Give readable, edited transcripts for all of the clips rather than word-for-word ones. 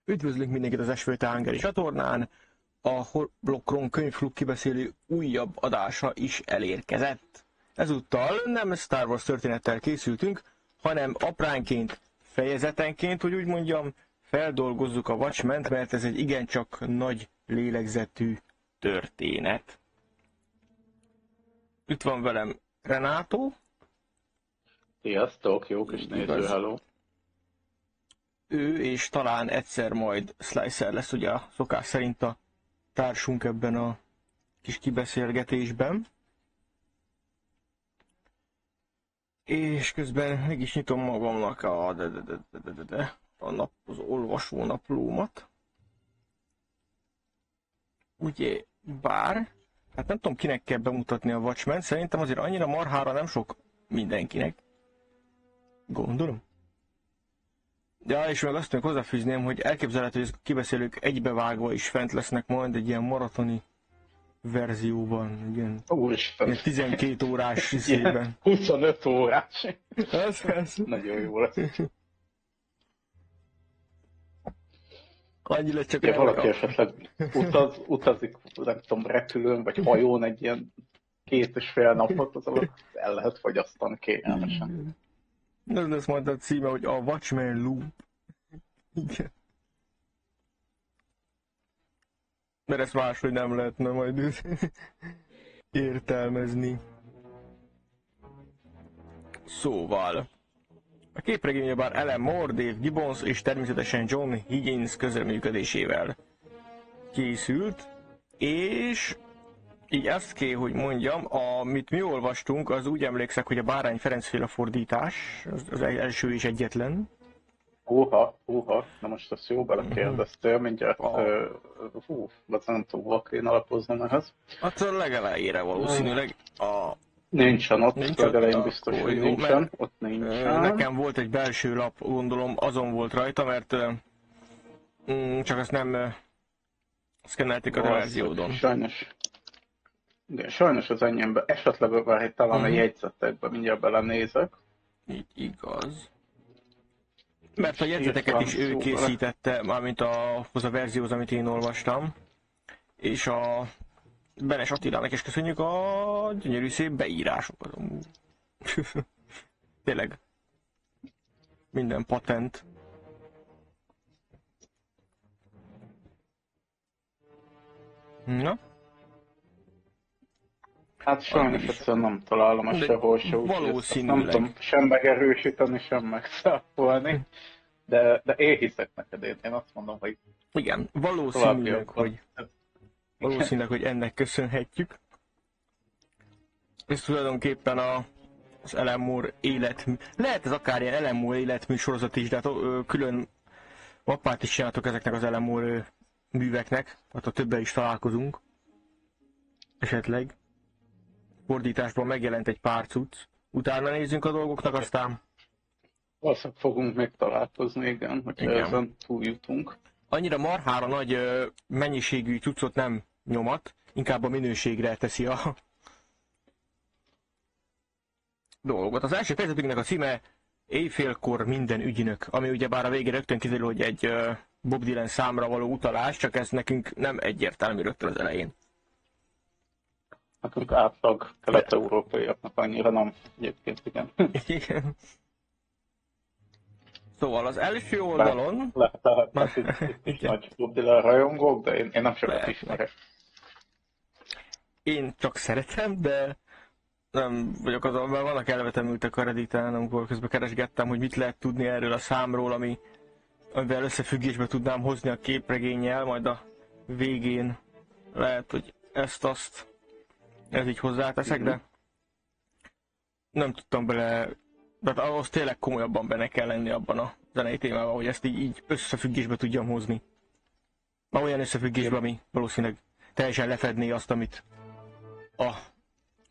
Üdvözlünk mindenkit az Esföldte Hungary csatornán. A Hoblokron könyvklub kibeszélő újabb adása is elérkezett. Ezúttal nem Star Wars történettel készültünk, hanem apránként, fejezetenként, hogy úgy mondjam, feldolgozzuk a Watchmen-t, mert ez egy igencsak nagy lélegzetű történet. Itt van velem Renato. Sziasztok, jó kis néző, hello. Ő és talán egyszer majd Slicer lesz ugye a szokás szerint a társunk ebben a kis kibeszélgetésben. És közben meg is nyitom magamnak az olvasónaplómat. Ugye, bár, hát nem tudom kinek kell bemutatni a Watchmen, szerintem azért annyira marhára nem sok mindenkinek. Gondolom. Ja, és meg azt még hozzáfűzném, hogy elképzelhető, hogy a kibeszélők egybevágva is fent lesznek majd egy ilyen maratoni verzióban, ilyen 12 órás részében. 25 órás. Ez. Nagyon jó lesz. Annyi lesz csak ja, valaki esetleg utazik, nem tudom, repülőn vagy hajón egy ilyen 2,5 napot, az alatt el lehet fogyasztani kényelmesen. Ez lesz majd a címe, hogy a Watchmen Loop. Igen. Mert ezt máshogy nem lehetne majd értelmezni. Szóval, a képregény bár Alan Moore, Dave Gibbons és természetesen John Higgins közreműködésével készült, és így azt kell, hogy mondjam, amit mi olvastunk, az úgy emlékszek, hogy a Bárány Ferencféle fordítás, az első és egyetlen. Na most azt jó belekérdeztél, mindjárt, nem tudom, kéne alapoznom ehhez. Hát a legelejére valószínűleg Nincsen ott, legelején biztos, hogy nincsen, ott nincsen. Nekem volt egy belső lap, gondolom azon volt rajta, mert csak azt nem szkennelték a verziódon. Sajnos az enyémben, esetleg talán a jegyzetekben mindjárt belenézek. Így igaz. Mert a jegyzeteket is ő készítette, mármint ahhoz a verzióhoz, amit én olvastam. És a Benes Attilának is köszönjük a gyönyörű szép beírásokat. Tényleg. Minden patent. Na? Hát sajnos egyszerűen nem találom ezt sehol se, úgyhogy nem tudom sem megerősíteni, sem megszáfolni. De én hiszek neked, én azt mondom, hogy... Igen, valószínűleg, hogy ennek köszönhetjük. Ez tulajdonképpen az Alan Moore életmű... Lehet ez akár ilyen Alan Moore életmű sorozat is, de hát külön mappát is csináltok ezeknek az Alan Moore műveknek, hát a többen is találkozunk. Esetleg. Fordításban megjelent egy pár cucc. Utána nézzünk a dolgoknak, aztán... Azt fogunk még találkozni, igen, hogyha ezen túljutunk. Annyira marhára nagy mennyiségű cuccot nem nyomat, inkább a minőségre teszi a dolgot. Az első fejezetünknek a címe Éjfélkor minden ügynök, ami ugyebár a végén rögtön kiderül, hogy egy Bob Dylan számra való utalás, csak ez nekünk nem egyértelmű rögtön az elején. Nekünk átlag kelet-európaiaknak annyira nem, egyébként igen. Igen. Szóval az első oldalon... Lehet itt nagy Bob Dylan rajongók, de én nem sokat ismerek. Én csak szeretem, de nem vagyok azon, mert vannak elvetemültek a Redditen, amikor közben keresgettem, hogy mit lehet tudni erről a számról, amivel összefüggésbe tudnám hozni a képregénnyel, majd a végén lehet, hogy ez így hozzáteszek, de nem tudtam bele, de ahhoz tényleg komolyabban benne kell lenni abban a zenei témában, hogy ezt így összefüggésbe tudjam hozni. Olyan összefüggésbe, ami valószínűleg teljesen lefedné azt, amit a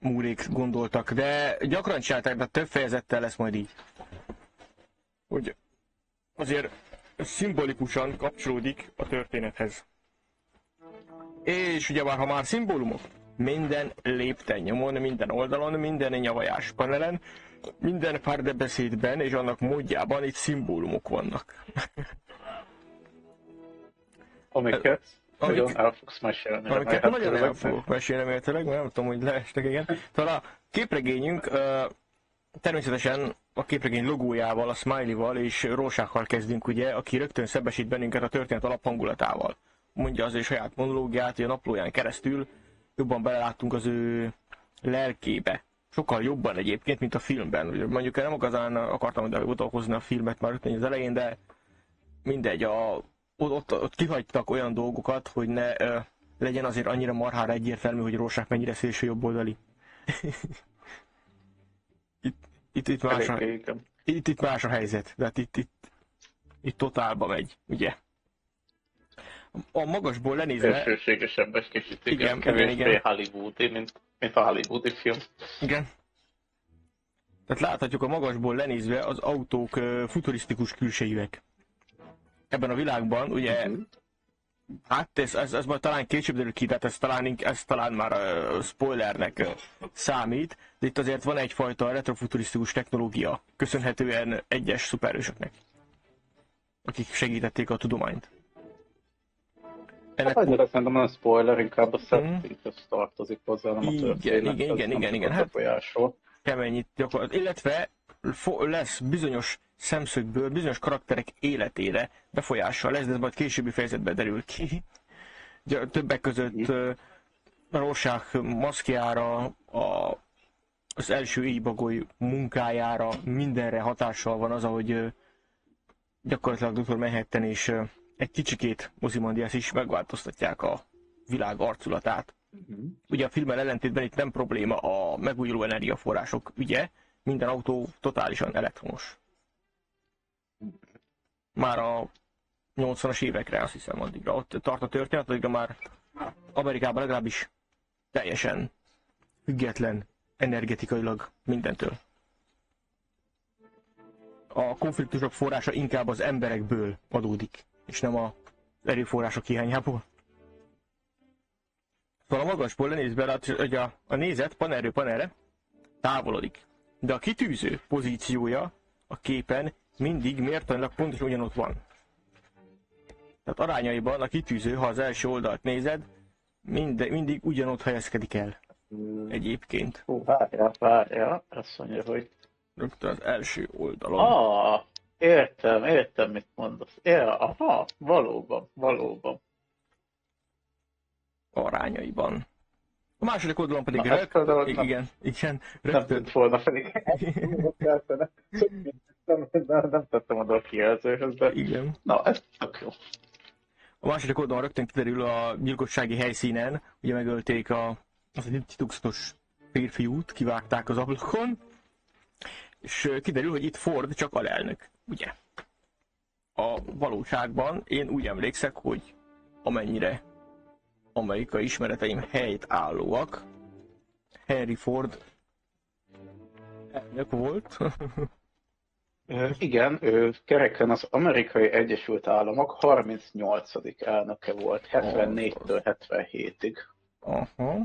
Moorék gondoltak, de gyakran csinálták, de több fejezettel lesz majd így. Hogy azért szimbolikusan kapcsolódik a történethez. És ugyebár, ha már szimbólumok, minden lépten nyomon, minden oldalon, minden nyavajás panelen, minden párbeszédben és annak módjában itt szimbólumok vannak. Amiket nagyon el fogsz mesélni. Amiket nagyon el fogok mesélni remélhetőleg, mert nem tudom, hogy leestek, igen. Talán a képregényünk természetesen a képregény logójával, a Smiley-val és Rorschach-kal kezdünk, ugye, aki rögtön szembesít bennünket a történet alaphangulatával. Mondja az ő saját monológiát, hogy a naplóján keresztül jobban beleláttunk az ő lelkébe. Sokkal jobban egyébként, mint a filmben. Mondjuk nem igazán akartam odahozni a filmet már rögtön az elején, de mindegy, ott kihagytak olyan dolgokat, hogy ne legyen azért annyira marhára egyértelmű, hogy Rorschach mennyire szélső jobboldali. Itt más a helyzet, de hát itt totálba megy, ugye? A magasból lenézve... Elsőségesebb egy kicsit, igen, kevésbé hollywoodi, mint a hollywoodi film. Igen. Tehát láthatjuk a magasból lenézve az autók futurisztikus külsejűek. Ebben a világban, ugye, hát ez majd talán később derül ki, tehát ez talán már spoilernek számít, de itt azért van egyfajta retrofuturisztikus technológia, köszönhetően egyes szuperhősöknek, akik segítették a tudományt. Hát annyira szerintem nem spoiler, inkább a settinghez tartozik hozzá, nem a történet. Igen. Hát kemény itt gyakorlatilag, illetve lesz bizonyos szemszögből, bizonyos karakterek életére befolyással lesz, de ez majd későbbi fejezetben derül ki. Többek között Rorschach maszkjára, az első éjbagoly munkájára, mindenre hatással van az, ahogy gyakorlatilag Dr. Manhattan és egy kicsikét Ozymandias is megváltoztatják a világ arculatát. Ugye a filmmel ellentétben itt nem probléma a megújuló energiaforrások ügye, minden autó totálisan elektromos. Már a 80-as évekre, azt hiszem, addigra ott tart a történet, addigra már Amerikában legalábbis teljesen független energetikailag mindentől. A konfliktusok forrása inkább az emberekből adódik, és nem az erőforrások hiányából. Szóval a magasból lenézve, hogy a nézet panelről panelre távolodik, de a kitűző pozíciója a képen mindig mértanilag pontosan ugyanott van. Tehát arányaiban a kitűző, ha az első oldalt nézed, mindig ugyanott helyezkedik el. Egyébként. Várjál, azt mondja, hogy... Rögtön az első oldalon. Értem, mit mondasz. Aha, valóban. Arányaiban. A második oldalon pedig igen. Nem tűnt volna pedig. Nem tettem oda a kijelzőhöz, de... Igen. Na, ez tök jó. A második oldalon rögtön kiderül a gyilkossági helyszínen, ugye megölték az egy titokzatos férfiút, kivágták az ablakon, és kiderül, hogy itt Ford csak alelnök, ugye? A valóságban én úgy emlékszek, hogy amennyire amerikai ismereteim helyt állóak, Henry Ford elnök volt. Igen, ő kereken az Amerikai Egyesült Államok 38. elnöke volt, 74-től 77-ig. Aha.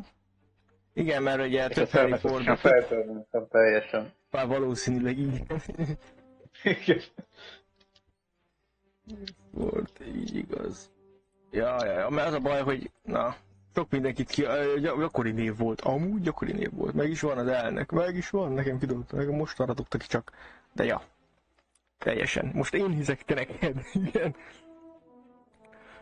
Igen, mert ugye több Henry Ford... Feltörnöttem teljesen. Már valószínűleg így. Igen. Ford, így igaz. Ja, mert az a baj, hogy sok mindenkit gyakori név volt. Amúgy gyakori név volt. Meg is van az elnök. Meg is van, nekem kidobta. Nekem most arra dobta ki csak. De ja. Teljesen. Most én hiszek te neked. Igen.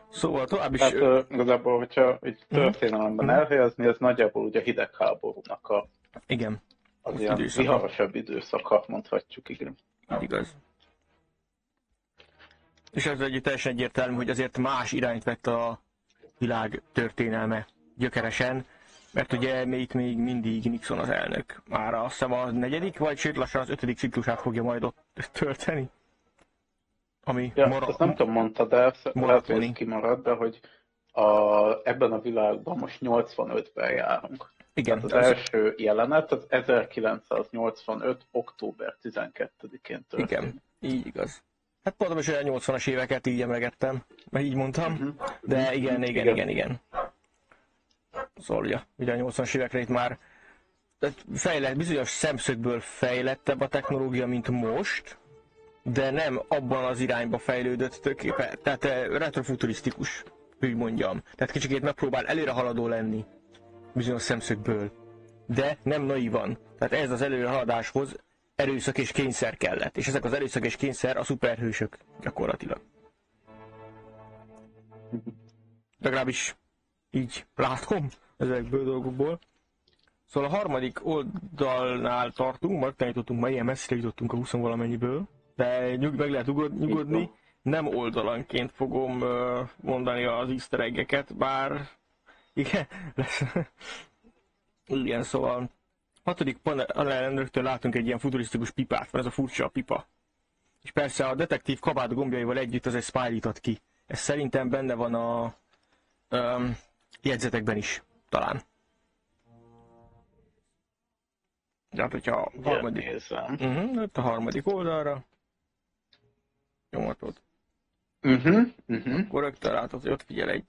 Szóval tovább is... Hát igazából, hogyha így történelemben elhelyezni, ez nagyjából ugye a hidegháborúnak igen. Az ilyen viharosabb időszaka, mondhatjuk, igen. Igaz. És ez teljesen egyértelmű, hogy azért más irányt vett a világ történelme gyökeresen, mert ugye itt még mindig Nixon az elnök. Már azt hiszem a 4. vagy sőt lassan az 5. ciklusát fogja majd ott tölteni. Ami ezt nem tudom, mondta, de lehet, hogy ez kimarad, de hogy ebben a világban most 85-ben járunk. Igen. Tehát az első jelenet az 1985. október 12-én történt. Igen, így igaz. Hát pontosan olyan 80-as éveket így emlegettem, mert így mondtam, de igen. Szóval ugye a 80-as évekre itt már bizonyos szemszögből fejlettebb a technológia, mint most, de nem abban az irányba fejlődött tulajdonképpen, tehát retrofuturisztikus. úgy mondjam. Tehát kicsikét megpróbál előre haladó lenni bizonyos szemszögből. De nem naívan. Tehát ez az előrehaladáshoz erőszak és kényszer kellett. És ezek az erőszak és kényszer a szuperhősök gyakorlatilag. Legalábbis így látom ezekből a dolgokból. Szóval a harmadik oldalnál tartunk, majd tanítottunk, már ilyen messzire jutottunk a 20 valamennyiből, de meg lehet nyugodni, nem oldalanként fogom mondani az easter egg-eket, bár igen, lesz. Igen, szóval hatodik panelen rögtön látunk egy ilyen futurisztikus pipát, van ez a furcsa pipa. És persze a detektív kabát gombjaival együtt az egy smiley-t ad ki. Ez szerintem benne van a jegyzetekben is, talán. Tehát, hogyha a harmadik, a harmadik oldalra nyomatod, akkor rögtön látod, hogy ott figyel egy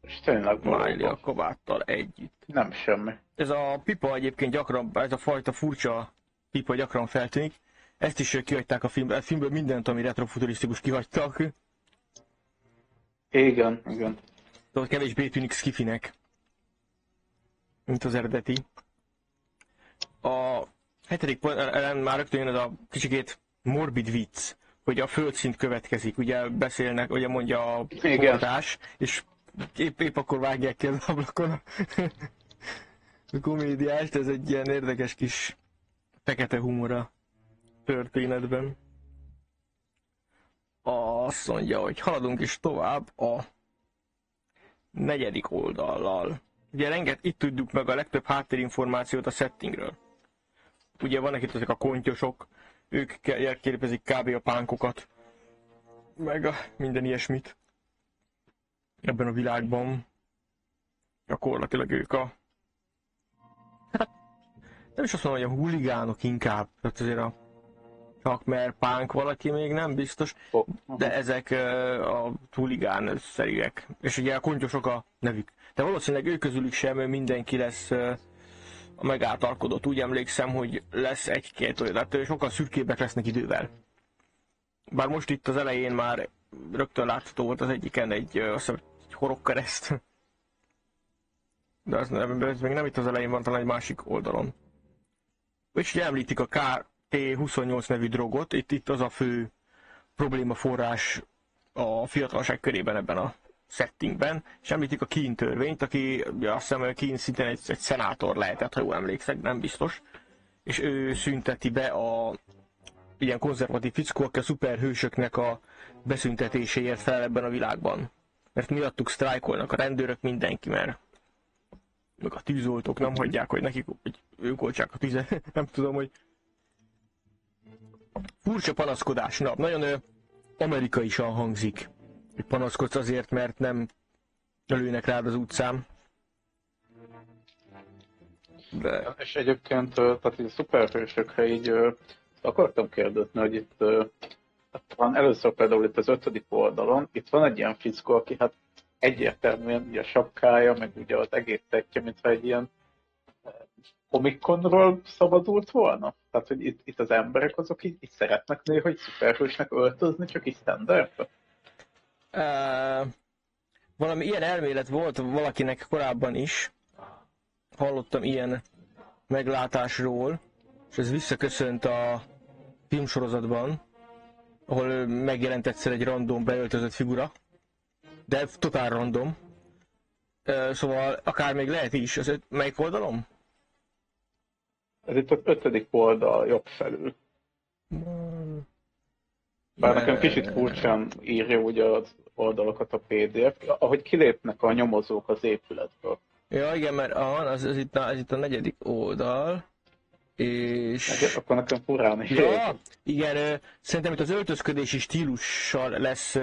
smiley a kabáttal együtt. Nem semmi. Ez a pipa egyébként gyakran, ez a fajta furcsa pipa gyakran feltűnik. Ezt is kihagyták a filmből, mindent, ami retrofuturisztikus kihagytak. Igen. Tehát kevésbé tűnik skifinek, mint az eredeti. A hetedik pontban már rögtön jön ez a kicsikét morbid vicc, hogy a földszint következik, ugye beszélnek, ugye mondja a portás, és épp akkor vágják ki az ablakon a komédiást, ez egy ilyen érdekes kis fekete humora történetben. Azt mondja, hogy haladunk is tovább a negyedik oldallal. Ugye itt tudjuk meg a legtöbb háttérinformációt a settingről. Ugye vannak itt ezek a kontyosok, ők képezik kb. A pánkokat, meg minden ilyesmit ebben a világban. Gyakorlatilag ők nem is azt mondom, hogy a huligánok inkább, tehát azért csak mert pánk valaki még nem biztos, de ezek a huligán-szerűek. És ugye a kontyosok a nevük. De valószínűleg ők közülük sem mindenki lesz megáltalkodott. Úgy emlékszem, hogy lesz egy-két olyan, tehát sokkal szürkébbek lesznek idővel. Bár most itt az elején már rögtön látható volt az egyiken egy horogkereszt. De ez még nem itt az elején van, talán egy másik oldalon. És ugye említik a KT28 nevű drogot, itt az a fő problémaforrás a fiatalság körében ebben a settingben, és említik a Keane törvényt, aki azt hiszem, hogy Keane szintén egy szenátor lehetett, ha jól emlékszek, nem biztos, és ő szünteti be a ilyen konzervatív fickó, aki a szuperhősöknek a beszüntetéséért fel ebben a világban. Mert miattuk sztrájkolnak a rendőrök, mindenki, mert meg a tűzoltók nem hagyják, hogy nekik hogy ők oltsák a tüzet. Nem tudom, hogy furcsa panaszkodás. Na, nagyon amerikaisan hangzik, hogy panaszkodsz azért, mert nem lőnek rád az utcán. De... És egyébként, tehát így a szuperhősökre így akartam kérdezni, hogy itt van először például itt az 5. oldalon, itt van egy ilyen fickó, aki hát egyértelműen ugye a sapkája, meg ugye az egész tettje, mintha egy ilyen Comic-Conról szabadult volna. Tehát, hogy itt az emberek azok így szeretnek néha, hogy szuperhősnek öltözni, csak így standardba. Valami ilyen elmélet volt valakinek korábban is. Hallottam ilyen meglátásról, és ez visszaköszönt a filmsorozatban, ahol megjelent egyszer egy random beöltözött figura, de totál random. Szóval akár még lehet is. Melyik oldalom? Ez itt az 5. oldal jobb felül. Bár nekem kicsit furcsán írja ugye az oldalakat a PDF, ahogy kilépnek a nyomozók az épületből. Ja, igen, mert ez itt a 4. oldal. És... Akkor nekem furán is. Ja, igen, szerintem itt az öltözködési stílussal lesz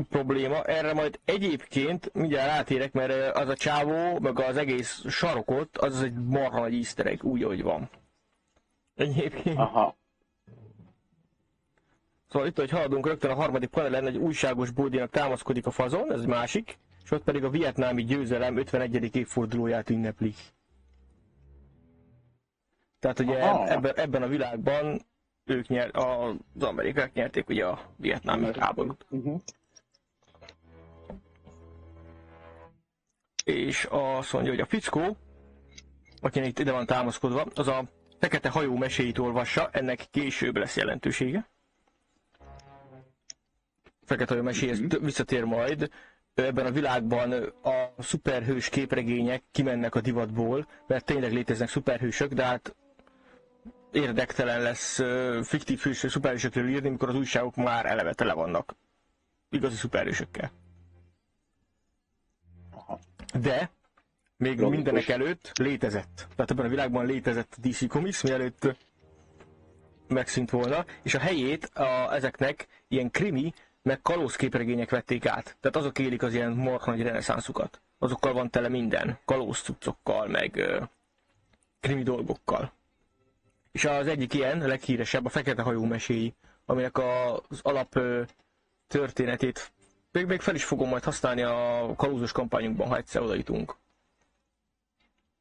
probléma. Erre majd egyébként mindjárt rátérek, mert az a csávó, meg az egész sarokot, az egy marha nagy easter egg, úgy, ahogy van. Egyébként. Aha. Szóval itt, hogy haladunk rögtön a harmadik panelen, egy újságos bódinak támaszkodik a fazon, ez másik, és ott pedig a vietnámi győzelem 51. évfordulóját ünneplik. Tehát ugye ebben a világban az amerikák nyerték ugye a vietnámi háborút. és azt mondja, hogy a fickó, akinek itt ide van támaszkodva, az a fekete hajó meséit olvassa, ennek később lesz jelentősége. Fekete hajó meséhez visszatér majd. Ebben a világban a szuperhős képregények kimennek a divatból, mert tényleg léteznek szuperhősök, de hát érdektelen lesz fiktív szuperhősökről írni, mikor az újságok már eleve tele vannak igazi szuperhősökkel. De még mindenek előtt létezett. Tehát ebben a világban létezett a DC Comics, mielőtt megszűnt volna, és a helyét ezeknek ilyen krimi, meg kalózképregények vették át. Tehát azok élik az ilyen marha nagy reneszánszukat. Azokkal van tele minden, kalózcuccokkal, meg krimi dolgokkal. És az egyik ilyen, a leghíresebb, a Fekete hajó meséi, aminek az alap történetét még fel is fogom majd használni a kalózos kampányunkban, ha egyszer odajutunk.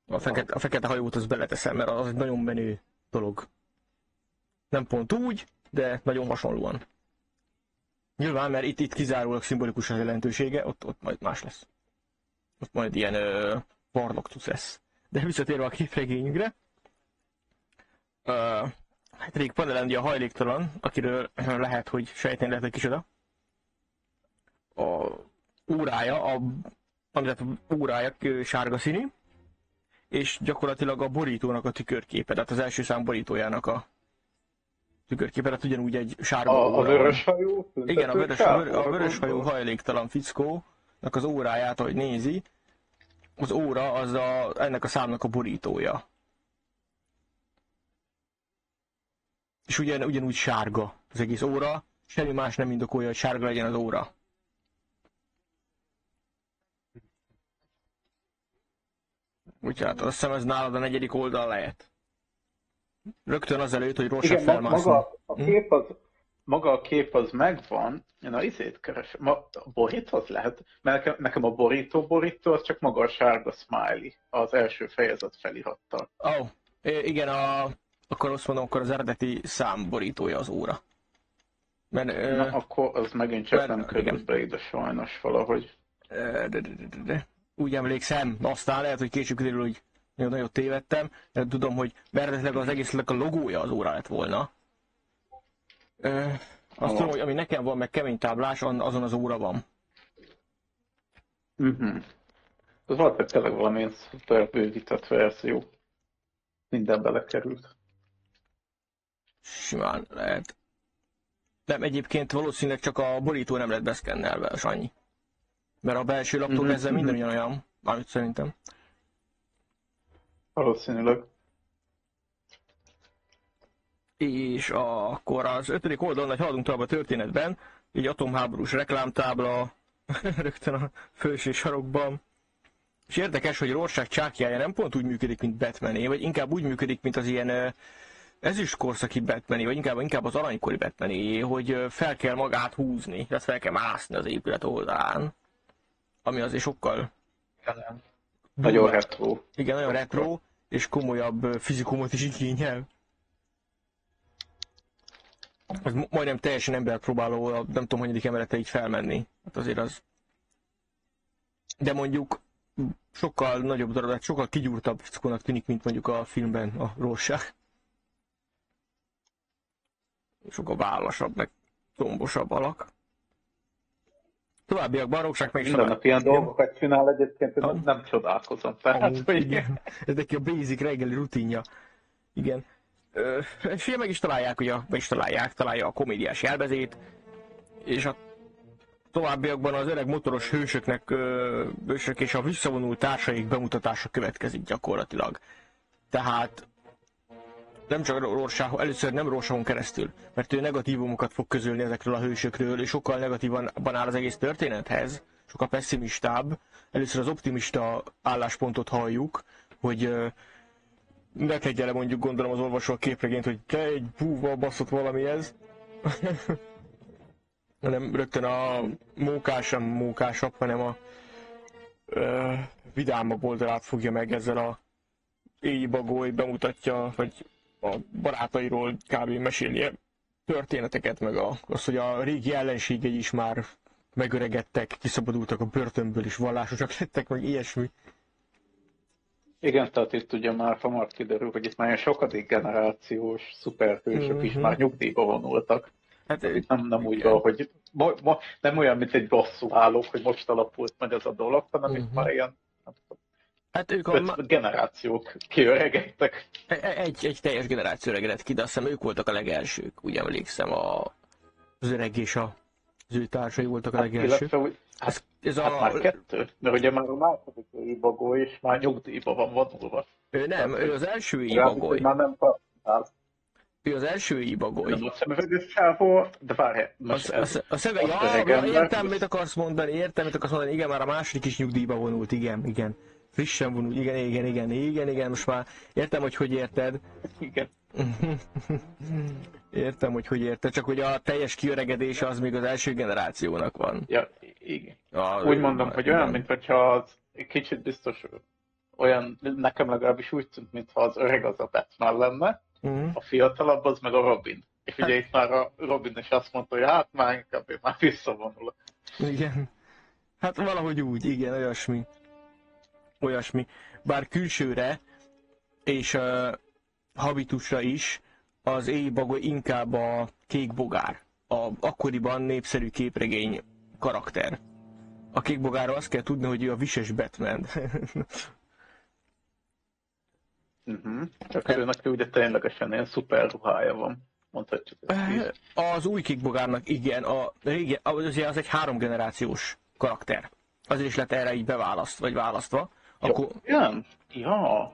A fekete hajót az beleteszem, mert az egy nagyon menő dolog. Nem pont úgy, de nagyon hasonlóan. Nyilván, mert itt kizárólag szimbolikus a jelentősége, ott majd más lesz. Ott majd ilyen varloktusz lesz. De visszatérve a képregényünkre, hát Rick Panelendi a hajléktalan, akiről lehet, hogy sejteni lehet egy kicsoda. A órája, órája sárga színű, és gyakorlatilag a borítónak a tükörképe, tehát az első szám borítójának a tükörképe, tehát ugyanúgy egy sárga óra. A vöröshajú? Igen, a vöröshajú hajléktalan fickónak az óráját, ahogy nézi, az óra az ennek a számnak a borítója. És ugyanúgy sárga az egész óra, semmi más nem indokolja, hogy sárga legyen az óra. Úgyhogy hát azt hiszem ez nálad a 4. oldal lehet. Rögtön azelőtt, hogy Rorschach felmászni. Maga a kép az megvan, én a izét keresem. A borító az lehet? Mert nekem a borító az csak maga a sárga smiley, az első fejezet felirattal. Igen, akkor azt mondom, akkor az eredeti szám borítója az óra. Na, akkor az megint csak nem került be ide sajnos valahogy. Úgy emlékszem, aztán lehet, hogy később kiderül, hogy nagyon tévedtem, de tudom, hogy eredetileg az egésznek a logója az óra lett volna. Azt tudom, hogy ami nekem van, meg kemény táblás, azon az óra van. Ez volt tényleg valamilyen szuper bővített verzió. Minden belekerült. Simán lehet. Nem, egyébként valószínűleg csak a borító nem lett beszkennelve, és annyi. Mert a belső laptól kezdve minden ugyanolyan, mármint szerintem. Valószínűleg. És akkor az 5. oldalon, hogy haladunk tovább a történetben, egy atomháborús reklámtábla rögtön a felső sarokban. És érdekes, hogy Rorschach csákjája nem pont úgy működik, mint Batmané, vagy inkább úgy működik, mint az ilyen ezüstkorszaki Batmané, vagy inkább az aranykori Batmané, hogy fel kell magát húzni, tehát fel kell mászni az épület oldalán. Ami azért sokkal... Nagyon retro. Igen, nagyon retro, és komolyabb fizikumot is igényel. Ez majdnem teljesen emberpróbáló, nem tudom, hanyadik emelete így felmenni. Hát azért az... De mondjuk sokkal nagyobb darab, sokkal kigyúrtabb fickónak tűnik, mint mondjuk a filmben a Rorschach. Sokkal vállasabb, meg tombosabb alak. Továbbiakban Rorschach meg is minden nap ilyen dolgokat csinál egyébként, nem csodálkozom. Tehát, hogy... Igen, ez neki a basic reggeli rutinja. Igen. És ugye meg is találják, ugye, találja a komédiás jelvezét, és a továbbiakban az öreg motoros hősöknek és a visszavonult társaik bemutatása következik gyakorlatilag. Tehát nem csak Rorschach, először nem Rorschachon keresztül, mert ő negatívumokat fog közölni ezekről a hősökről, és sokkal negatívan áll az egész történethez, sokkal pessimistább. Először az optimista álláspontot halljuk, hogy ne tegye le mondjuk gondolom az olvasó a képregényt, hogy te egy búval baszott valami ez. Nem rögtön a mókás, nem mókásabb, hanem a vidámabb oldalát fogja meg ezzel a éjjé bagoly bemutatja, vagy a barátairól kb. Meséli történeteket, meg az, hogy a régi ellenségei is már megöregedtek, kiszabadultak a börtönből és vallásosak lettek, meg ilyesmi. Igen, tehát itt ugye már hamar kiderül, hogy itt már sokadik generációs szuperhősök is már nyugdíjba vonultak. Hát, Itt nem úgy igen. van, hogy nem olyan, mint egy bosszúállók, hogy most alapult meg ez a dolog, hanem itt már ilyen nem tudom, Hát ők 50 generációk kiöregedtek. egy teljes generáció öregedett ki, de azt hiszem ők voltak a legelsők, úgy emlékszem, az öreg és az ő társai voltak a legelsők. Illetve, hát már kettő, mert ugye már a második Ibago is már nyugdíjba van vonulva. Ő nem, ő az első Ibagoly. Már nem használ. Ő az első Ibagoly. Nem a szemüveges sávó, de várj. A szöveg, értem, mit akarsz mondani, igen, már a második is nyugdíjba vonult, igen. Frissen vonult, igen, most már értem, hogy érted. Igen. Értem, hogy érted, csak hogy a teljes kiöregedése az még az első generációnak van. Ja, igen. Úgy mondom, hogy olyan, mint hogyha az kicsit biztos olyan, nekem legalábbis úgy tűnt, mintha az öreg az a Batman lenne, a fiatalabb az meg a Robin. És ugye itt már a Robin is azt mondta, hogy hát már inkább én már visszavonul. Igen. Hát valahogy úgy, igen, olyasmi. Bár külsőre és habitusra is az Ibagoly inkább a kék bogár. Akkoriban népszerű képregény karakter. A kék bogárra azt kell tudni, hogy ő a vises Batman. Csak őnek ugye ténylegesen ilyen szuper ruhája van. Mondhatjuk ezt is. Az új kék bogárnak igen, a régi, az egy 3 generációs karakter. Azért is lett erre így választva. Akkor... Igen? Ja,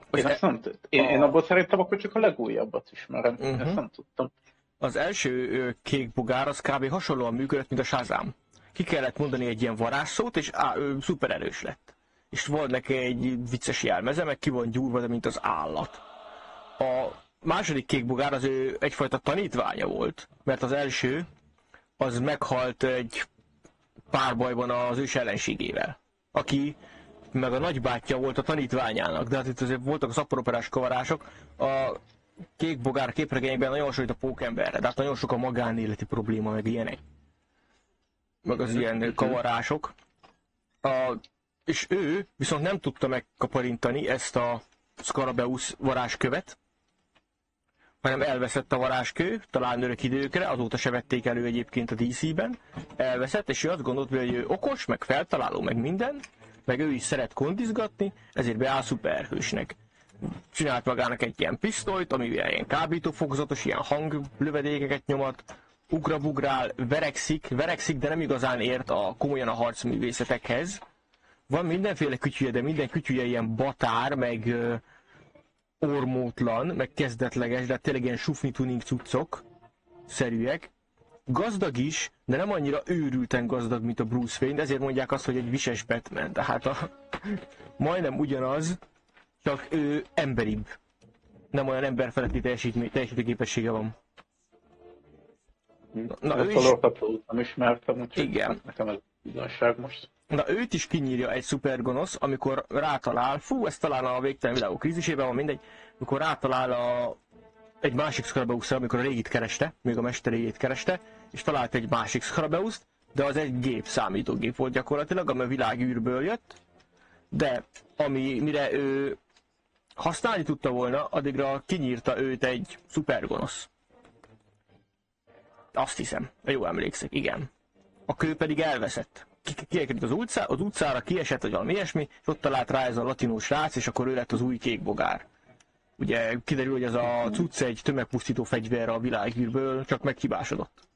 én abból szerintem akkor csak a legújabbat ismerem. Ezt nem tudtam. Az első kék bogár az kb. Hasonlóan működött, mint a Shazam. Ki kellett mondani egy ilyen varázsszót, és ő szuper erős lett. És volt neki egy vicces jelmeze, meg ki van gyúrva, de mint az állat. A második kék bogár az ő egyfajta tanítványa volt, mert az első az meghalt egy párbajban az ős ellenségével, aki meg a nagybátyja volt a tanítványának, de hát itt azért voltak az apróperás kavarások. A kék bogár képregényben nagyon hasonlít a Pókemberre, de hát nagyon sok a magánéleti probléma, meg ilyenek. Meg az ilyen kavarások. És ő viszont nem tudta megkaparintani ezt a Scarabeus varázskövet, hanem elveszett a varázskő, talán örök időkre, azóta se vették elő egyébként a DC-ben, elveszett, és ő azt gondolta, hogy ő okos, meg feltaláló, meg minden, meg ő is szeret kondizgatni, ezért beáll szuperhősnek. Csinált magának egy ilyen pisztolyt, amivel ilyen kábítófokozatos, ilyen hanglövedékeket nyomat, ugrabugrál, verekszik, de nem igazán ért komolyan a harcművészetekhez. Van mindenféle kütyüje, de minden kütyüje ilyen batár, meg ormótlan, meg kezdetleges, de tényleg ilyen sufni tuning cuccok szerűek. Gazdag is, de nem annyira őrülten gazdag, mint a Bruce Wayne, ezért mondják azt, hogy egy vises Batman. Tehát majdnem ugyanaz, csak ő emberibb. Nem olyan emberfeletti teljesítő képessége van. Na ő is... nem ismertem, úgyhogy igen. Nekem ez igazság most. Na őt is kinyírja egy szupergonosz, amikor rátalál, ez talán a végtelen világok krízisében van, mindegy, amikor rátalál egy másik Scarabeusra, amikor a régit kereste, még a mesterét kereste, és talált egy másik Scarabeust, de az egy gép, számítógép volt gyakorlatilag, ami a világűrből jött, de mire ő használni tudta volna, addigra kinyírta őt egy szupergonosz. Azt hiszem, jó emlékszek, igen. A kő pedig elveszett. Kikerült az utcára, kiesett, vagy valami ilyesmi, és ott talált rá ez a latinós srác, és akkor ő lett az új kék bogár. Ugye kiderül, hogy ez a cucc egy tömegpusztító fegyver a világűrből, csak meghibásodott.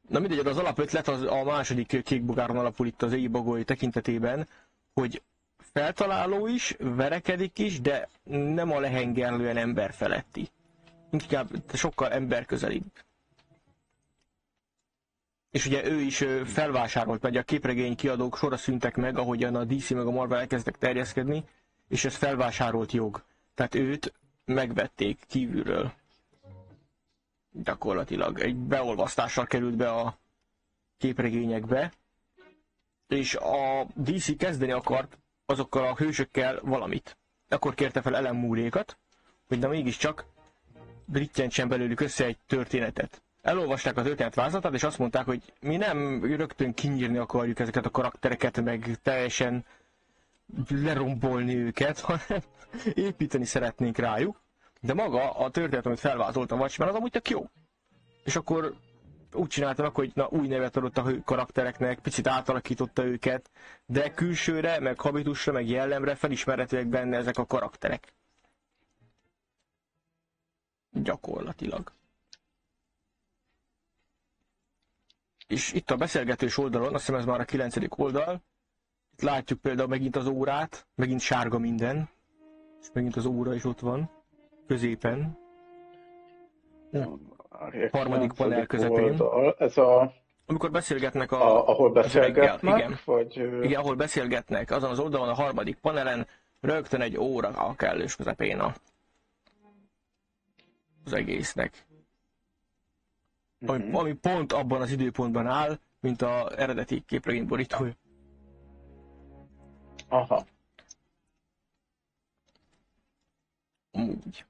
Na mindegy, az alapötlet az a második kék bogáron alapul itt az Ibagoly tekintetében, hogy feltaláló is, verekedik is, de nem a lehengerlően emberfeletti. Inkább sokkal emberközelibb. És ugye ő is felvásárolt, mert a képregény kiadók sorra szűntek meg, ahogyan a DC meg a Marvel elkezdtek terjeszkedni, és ez felvásárolt jog. Tehát őt megvették kívülről. Gyakorlatilag egy beolvasztással került be a képregényekbe, és a DC kezdeni akart azokkal a hősökkel valamit. Akkor kérte fel Alan Moore-ékat, hogy na mégiscsak rittyentsen belőlük össze egy történetet. elolvasták a történetvázlatát, és azt mondták, hogy mi nem rögtön kinyírni akarjuk ezeket a karaktereket, meg teljesen lerombolni őket, hanem építeni szeretnénk rájuk, de maga a történet, amit felvázolt a Watchmen, az amúgy tök jó. És akkor úgy csináltanak, hogy na, új nevet adott a karaktereknek, picit átalakította őket, de külsőre, meg habitusra, meg jellemre felismerhetőek benne ezek a karakterek. Gyakorlatilag. És itt a beszélgetős oldalon, azt hiszem ez már a 9. oldal, itt látjuk például megint az órát, megint sárga minden, és megint az óra is ott van, középen. Harmadik panel közepén. Ez a... Amikor beszélgetnek ahol beszélgetnek, igen. Vagy... Igen, ahol beszélgetnek, azon az oldalon a harmadik panelen rögtön egy óra a kellős közepén az egésznek. Ami pont abban az időpontban áll, mint az eredeti képregény borítója. Aha. Úgy.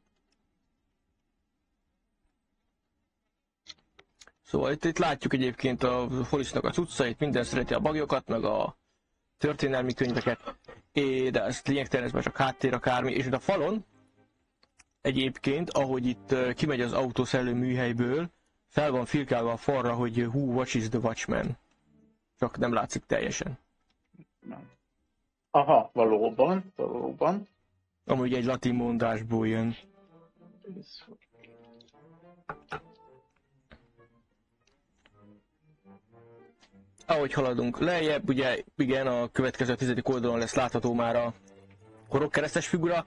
Szóval itt látjuk egyébként a Hollisnak a cuccait, minden szereti a bagyokat, meg a történelmi könyveket, de ez lényegtelen, ez már csak háttér akármi, és itt a falon egyébként, ahogy itt kimegy az autószellő műhelyből, fel van firkálva a falra, hogy Who watches the Watchmen. Csak nem látszik teljesen. Aha, valóban. Amúgy egy latin mondásból jön. Ahogy haladunk lejjebb, ugye igen, a következő 10. oldalon lesz látható már a korokkeresztes figura,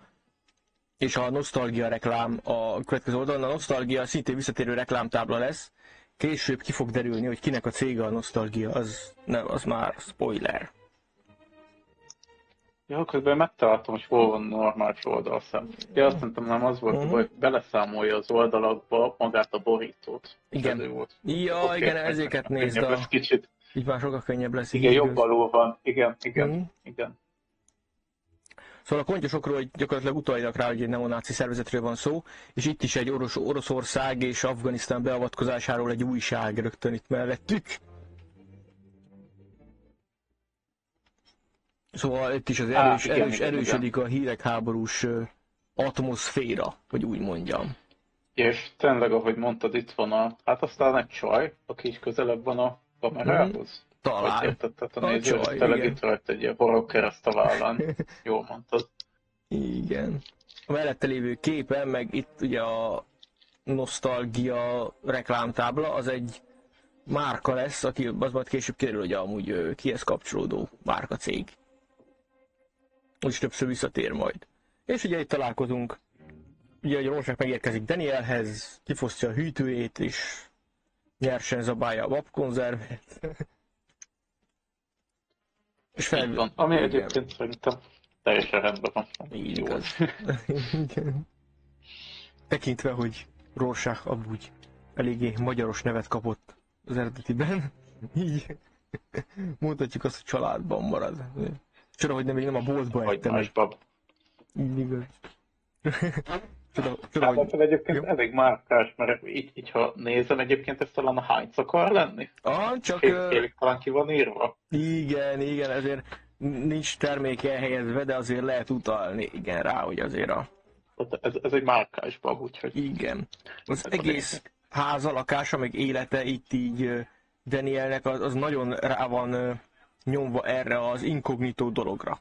és a nosztalgia reklám a következő oldalon. A nosztalgia szintén visszatérő reklámtábla lesz. Később ki fog derülni, hogy kinek a cége a nosztalgia, az már spoiler. Ja, közben megtaláltam, hogy hol van normális oldalszám. Ja, azt mondtam, nem az volt, hogy beleszámolja az oldalakba magát a borítót. Igen. Volt. Ja, okay, igen, ezeket nézd a... Kicsit. Így már sokkal könnyebb lesz. Igen, jobb alul van. Igen. Szóval a pontyosokról gyakorlatilag utaljanak rá, hogy egy neonáci szervezetről van szó, és itt is egy Oroszország és Afganisztán beavatkozásáról egy újság rögtön itt mellettük. Szóval itt is az erősödik a hidegháborús atmoszféra, hogy úgy mondjam. És tényleg, ahogy mondtad, itt van hát aztán egy csaj, aki is közelebb van a kamerához. Talán. Értetted a néző, és tényleg itt rajta egy ilyen horog kereszt a vállán. Jól mondtad. Igen. A mellette lévő képen, meg itt ugye a nosztalgia reklámtábla, az egy márka lesz, az majd később kiderül, hogy amúgy kihez kapcsolódó márka cég. Úgyis többször visszatér majd. És ugye itt találkozunk, ugye a Rorschach megérkezik Danielhez, kifosztja a hűtőjét, és nyersen zabálja a babkonzervet. És van, ami egyébként szerintem teljesen rendben van. Így igaz. Tekintve, hogy Rorschach amúgy eléggé magyaros nevet kapott az eredetiben, így mondhatjuk azt, hogy családban marad. Csoda, hogy még nem a boltba ettem meg. Így igaz. Csoda, hogy... egyébként elég márkás, mert így ha nézem, egyébként ez talán a Heinz akar lenni? Csak... Félig talán ki van írva. Igen, ezért nincs termék elhelyezve, de azért lehet utalni, igen, rá, hogy azért a... Ez egy márkás bab, úgyhogy... Igen. Az egész háza, lakása, meg élete itt így Danielnek az nagyon rá van nyomva erre az inkognitó dologra.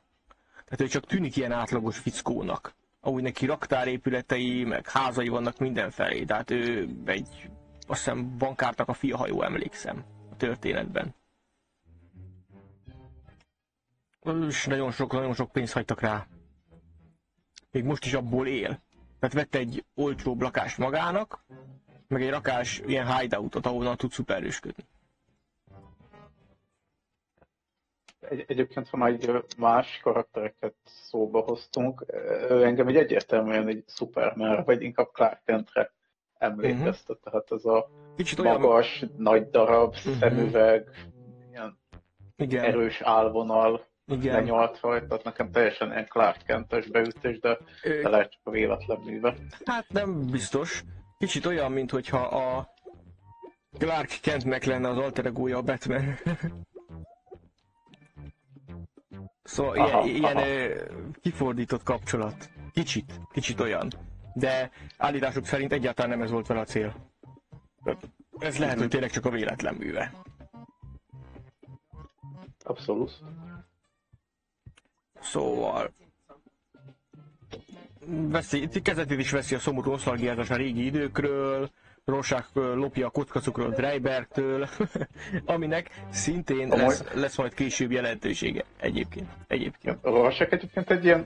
Tehát ő csak tűnik ilyen átlagos fickónak. Ahogy neki raktárépületei, meg házai vannak mindenfelé. Tehát ő egy, azt hiszem, bankárnak a fia, ha jól emlékszem a történetben. És nagyon sok pénzt hagytak rá. Még most is abból él. Tehát vett egy olcsóbb lakást magának, meg egy rakás ilyen hideoutot, ahonnan tud szuperősködni. Egyébként, ha már egy más karaktereket szóba hoztunk, engem egy egyértelműen egy Superman, vagy inkább Clark Kentre emlékeztet. Tehát ez a kicsit magas, olyan... nagy darab, szemüveg, ilyen erős állvonal, lenyalt rajta, tehát nekem teljesen ilyen Clark Kentes beütés, de lehet csak a véletlen műve. Hát nem biztos. Kicsit olyan, mintha Clark Kentnek lenne az alter egója a Batman. Szóval ilyen kifordított kapcsolat. Kicsit olyan. De állításuk szerint egyáltalán nem ez volt vele a cél. Ez lehet, hogy tényleg csak a véletlen műve. Abszolút. Szóval... kezdetét is veszi a szomorú nosztalgiázás a régi időkről, Rorschach lopja a kockacukrot Dreibergtől, aminek szintén lesz majd később jelentősége egyébként. A Rorschach egyébként egy ilyen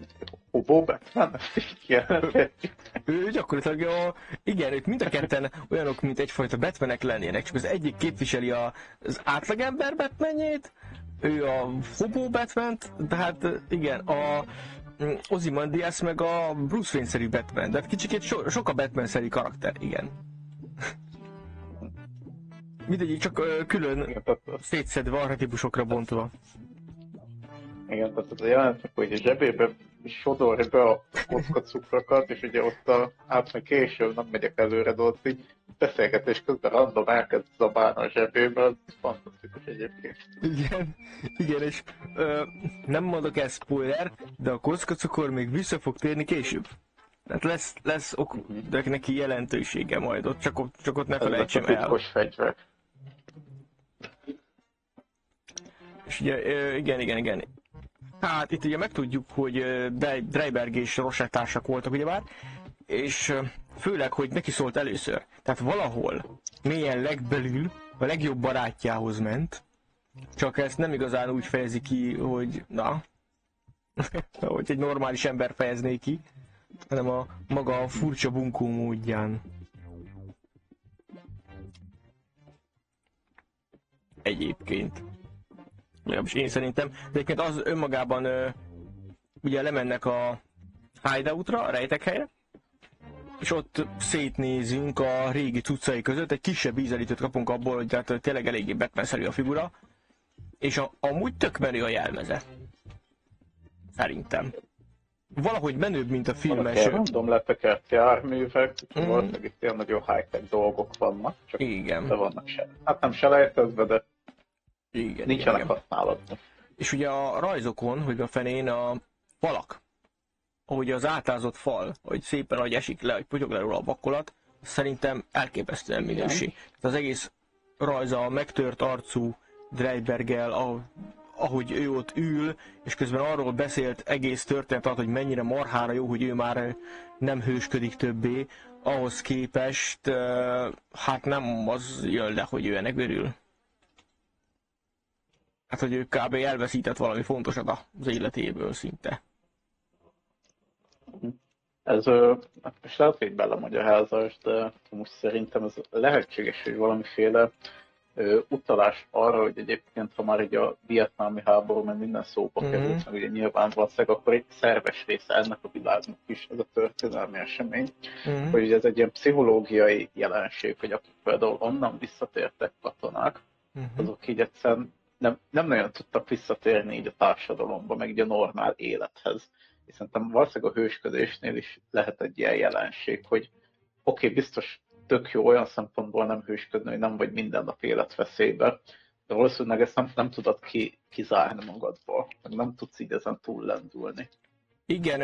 hobó Batman, ezt így kijelenthetjük. Ő gyakorlatilag igen, ők mind a ketten olyanok, mint egyfajta Batmanek lennének, csak az egyik képviseli az átlagember Batmanjét, ő a hobó Batmant, de hát igen, a Ozymandias meg a Bruce Wayne-szerű Batman, de hát kicsikét sok a Batman-szerű karakter, igen. Mindegyik csak külön szétszedve archetípusokra bontva. Igen, tehát az a jelenetnek, hogy a zsebébe sodorja be a kockacukrokat, és ugye ott átmegy később, nem megyek előre, de ott így beszélgetés közben random elkezd zabálni a zsebébe, az fantasztikus egyébként. Igen, és nem mondok el spoiler, de a kockacukor még vissza fog térni később. Tehát lesz neki jelentősége majd ott, csak ott ne felejtsem el. Titkos fegyver. És ugye, igen. Hát itt ugye megtudjuk, hogy Dreiberg és Rorschach társak voltak ugyebár, és főleg, hogy neki szólt először. Tehát valahol, mélyen legbelül, a legjobb barátjához ment, csak ezt nem igazán úgy fejezi ki, hogy hogy egy normális ember fejezné ki, hanem a maga furcsa bunkó módján. Egyébként. Legalábbis én szerintem. De egyébként az önmagában ugye lemennek a hideoutra, a rejtekhelyre, és ott szétnézünk a régi cuccai között, egy kisebb ízelítőt kapunk abból, hogy tehát tényleg eléggé Batman-szerű a figura, és amúgy tök menő a jelmeze. Szerintem. Valahogy menőbb, mint a filmes... Random letekert járművek, valószínűleg itt ilyen nagyon high-tech dolgok vannak, csak igen. De vannak hát nem selejtezve, de nincsenek igen. használatban. És ugye a rajzokon, hogy a fenén a falak, ahogy az átázott fal, hogy szépen ahogy esik le, hogy potyog le róla a vakkolat, szerintem elképesztően minőség. Az egész rajza a megtört arcú Dreiberggel, ahogy ő ott ül, és közben arról beszélt egész történet alatt, hogy mennyire marhára jó, hogy ő már nem hősködik többé, ahhoz képest hát nem az jön le, hogy ő ennek örül. Hát, hogy ő kb. Elveszített valami fontosat az életéből szinte. Ez most lehet, hogy belemagyarázás, de most szerintem ez lehetséges, hogy valamiféle utalás arra, hogy egyébként, ha már így a vietnámi háború, meg minden szóba került, meg ugye nyilván valószínűleg akkor egy szerves része ennek a világnak is ez a történelmi esemény, hogy ugye ez egy ilyen pszichológiai jelenség, hogy akik például onnan visszatértek katonák, azok így egyszerűen nem nagyon tudtak visszatérni így a társadalomba, meg így a normál élethez. És szerintem valószínűleg a hősködésnél is lehet egy ilyen jelenség, hogy oké, biztos tök jó olyan szempontból nem hősködni, hogy nem vagy minden nap életveszélybe, de valószínűleg ezt nem tudod kizárni magadból, meg nem tudsz így ezen túllendülni. Igen,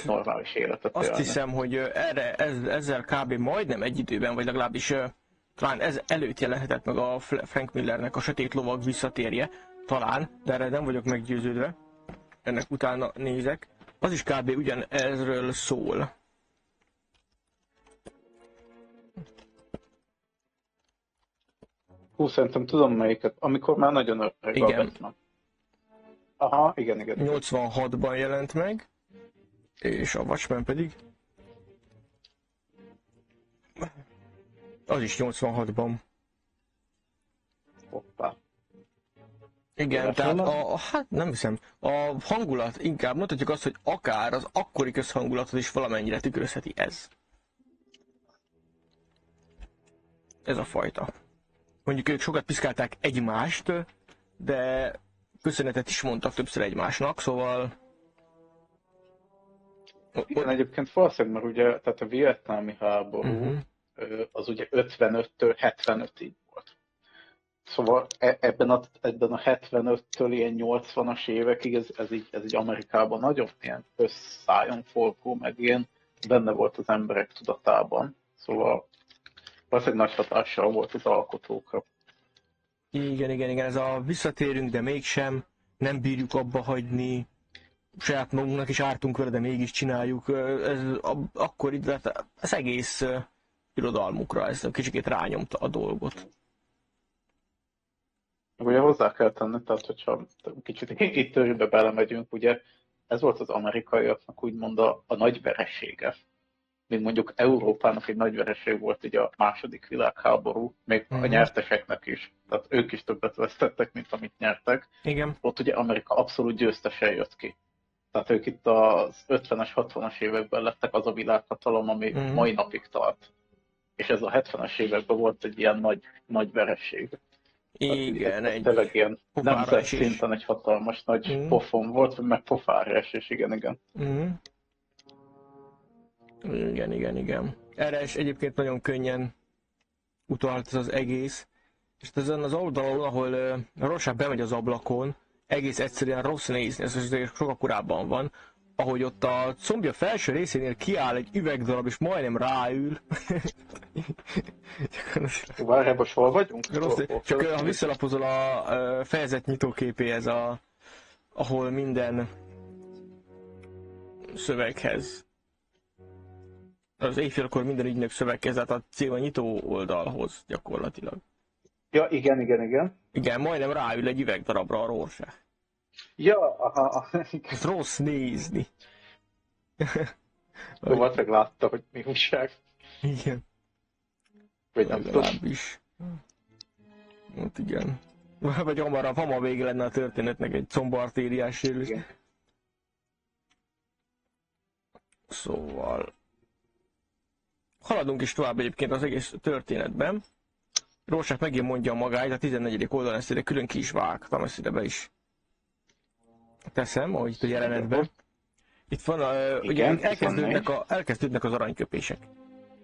normális életet azt élni. hiszem, hogy ezzel kb. Majdnem egy időben, vagy legalábbis talán ez előtt jelenhetett meg a Frank Millernek a Sötét Lovag visszatérje, talán, de erre nem vagyok meggyőződve, ennek utána nézek. Az is kb. Ugyanezről szól. Szerintem tudom melyiket, amikor már nagyon öreg a Batman. Aha, igen. 86-ban jelent meg, és a Watchmen pedig az is 86-ban. Hoppá. Igen, tehát hát nem hiszem, a hangulat inkább mondhatjuk azt, hogy akár az akkori közhangulatot is valamennyire tükrözheti ez. Ez a fajta. Mondjuk ők sokat piszkálták egymást, de köszönetet is mondtak többször egymásnak, szóval... Igen, egyébként valószínűleg, mert ugye tehát a vietnámi háború az ugye 55-től 75-ig volt. Szóval ebben a 75-től ilyen 80-as évekig ez így Amerikában nagyon ilyen összszájon forgó, meg ilyen benne volt az emberek tudatában. Szóval valószínűleg nagy hatással volt az alkotókra. Igen, ez a visszatérünk, de mégsem, nem bírjuk abba hagyni, saját magunknak is ártunk vele, de mégis csináljuk. Ez akkor itt az egész irodalmukra ez kicsikét rányomta a dolgot. Ugye hozzá kell tenni, tehát hogyha kicsit itt törőbe belemegyünk, ugye ez volt az amerikaiaknak úgymond a nagy veresége. Még mondjuk Európának egy nagy vereség volt ugye a második világháború, még a nyerteseknek is. Tehát ők is többet vesztettek, mint amit nyertek. Igen. Ott ugye Amerika abszolút győztesen jött ki. Tehát ők itt az 50-es, 60-as években lettek az a világhatalom, ami mai napig tart. És ez a 70-es években volt egy ilyen nagy vereség. Igen, egy tényleg ilyen nemzet szinten egy hatalmas nagy pofon volt, meg pofára esés, igen. Igen. Erre is egyébként nagyon könnyen utalt ez az egész. És ezen az oldalon, ahol Rorschach bemegy az ablakon, egész egyszerűen rossz nézni, ez sokkal korábban van, ahogy ott a combja felső részénél kiáll egy üvegdarab, és majdnem ráül. Várjál, most hol vagyunk? Csak ha visszalapozol a fejezet nyitóképéhez, ahol minden szöveghez, az éjfélkor minden ügynök szöveghez, tehát a cím a nyitó oldalhoz gyakorlatilag. Ja, igen. Igen, majdnem ráül egy üvegdarabra a Rorschach. Ja, aha. Ez rossz nézni. Valószínűleg látta, hogy mi újság. Igen. Vagy nem tudom. Legalábbis. Hát igen. Vagy hamar vége lenne a történetnek, egy combartériás sérülés. Szóval... Haladunk is tovább egyébként az egész történetben. Rorschach megint mondja magáit, a 14. oldalon ezt ide külön ki is vágtam, ezt ide be is teszem, ahogy itt a jelenetben. Itt van, ugye elkezdődnek az aranyköpések.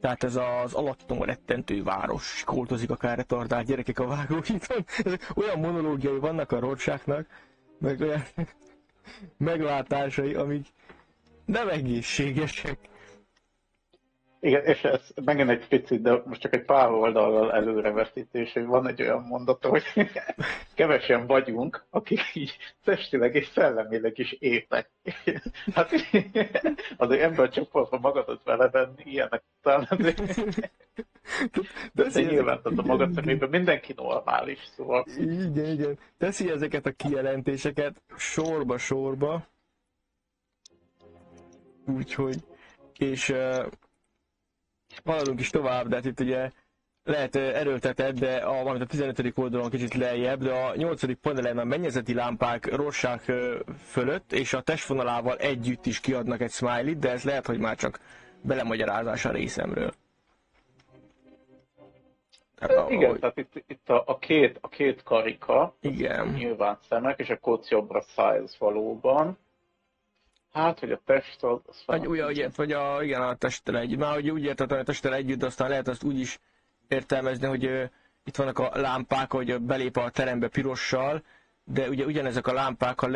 Tehát ez az alattól rettentő város, kóltozik akár retardált gyerekek a vágóhídon. Olyan monológiai vannak a Rorschachnak, meg olyan meglátásai, amik nem egészségesek. Igen, és ez megint egy picit, de most csak egy pár oldallal előrevetítés, hogy van egy olyan mondata, hogy kevesen vagyunk, akik így testileg és szellemileg is épek. Hát azért embercsoportban magadat velevenni ilyenek után de nyilván a magad szemében mindenki normális, szóval. Igen. Teszi ezeket a kijelentéseket sorba. Úgyhogy, és haladunk is tovább, de hát itt ugye lehet erőltetett, de valamint a 15. oldalon kicsit lejjebb, de a 8. panelen a mennyezeti lámpák Rorschach fölött, és a testvonalával együtt is kiadnak egy smiley-t, de ez lehet, hogy már csak belemagyarázás a részemről. Igen, tehát itt a két karika, igen. Nyilván szemek, és akkor ott jobbra size valóban. Hát, hogy a test az igen, a testtel együtt. Már hogy úgy értettem, a testtel együtt, aztán lehet azt úgy is értelmezni, hogy itt vannak a lámpák, hogy belép a terembe pirossal, de ugye ugyanezek a lámpák, ha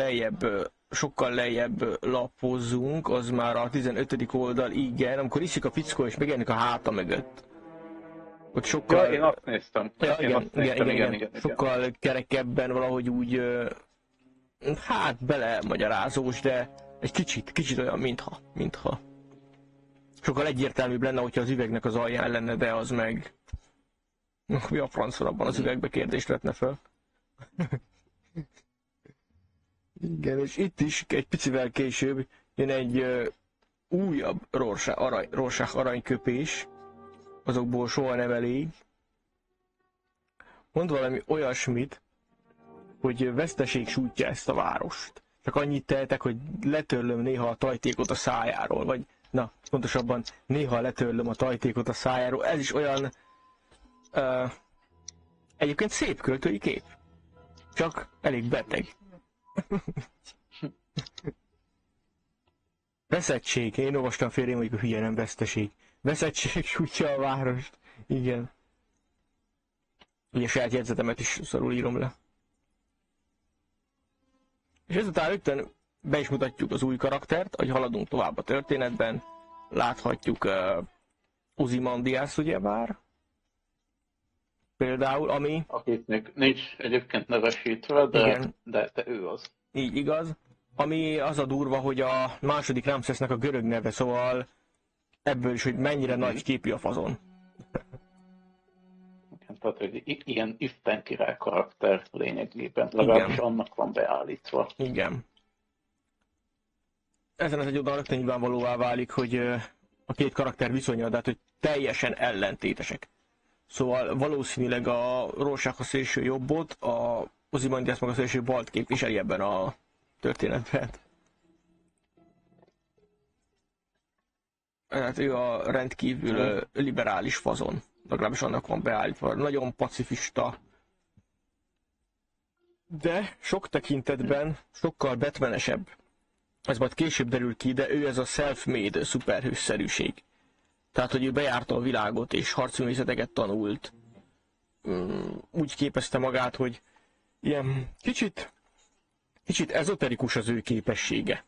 sokkal lejjebb lapozzunk, az már a 15. oldal, igen, amikor iszik a fickó és megjelenik a háta mögött. Ott sokkal... Ja, én azt néztem. Igen. Sokkal kerekebben valahogy úgy, hát belemagyarázós, de egy kicsit olyan, mintha. Sokkal egyértelműbb lenne, hogyha az üvegnek az alján lenne, de az meg... Mi a francon abban az üvegbe kérdést vetne fel? Igen, és itt is egy picivel később jön egy újabb Rorschach aranyköpés, azokból soha nem elég. Mond valami olyasmit, hogy veszteség sújtja ezt a várost. Csak annyit tehetek, hogy letörlöm néha a tajtékot a szájáról, vagy pontosabban néha letörlöm a tajtékot a szájáról. Ez is olyan egyébként szép költői kép, csak elég beteg. Veszettség, én olvastam félrém, hogy hülye, nem veszteség. Veszettség sújtja a várost, igen. Ugye saját jegyzetemet is szarul írom le. És ezután rögtön be is mutatjuk az új karaktert, hogy haladunk tovább a történetben. Láthatjuk Ozymandias ugyebár. Például, ami... Akit még nincs egyébként nevesítve, de ő az. Így igaz. Ami az a durva, hogy a második Ramszesznek a görög neve, szóval ebből is, hogy mennyire nagy képű a fazon. Tehát, hogy ilyen Isten király karakter lényegében, legalábbis annak van beállítva. Igen. Ezen az egy oldalon rögtön nyilvánvalóvá válik, hogy a két karakter viszonya, de hát, hogy teljesen ellentétesek. Szóval valószínűleg a Rorschach a szélső jobbot, a Ozymandias meg a szélső balt képviseli ebben a történetben. Hát ő a rendkívül liberális fazon. Legalábbis annak van beállítva. Nagyon pacifista. De sok tekintetben sokkal Batmanesebb. Ez majd később derül ki, de ő ez a self-made szuperhősszerűség. Tehát, hogy ő bejárta a világot és harcművészeteket tanult. Úgy képezte magát, hogy ilyen kicsit ezoterikus az ő képessége.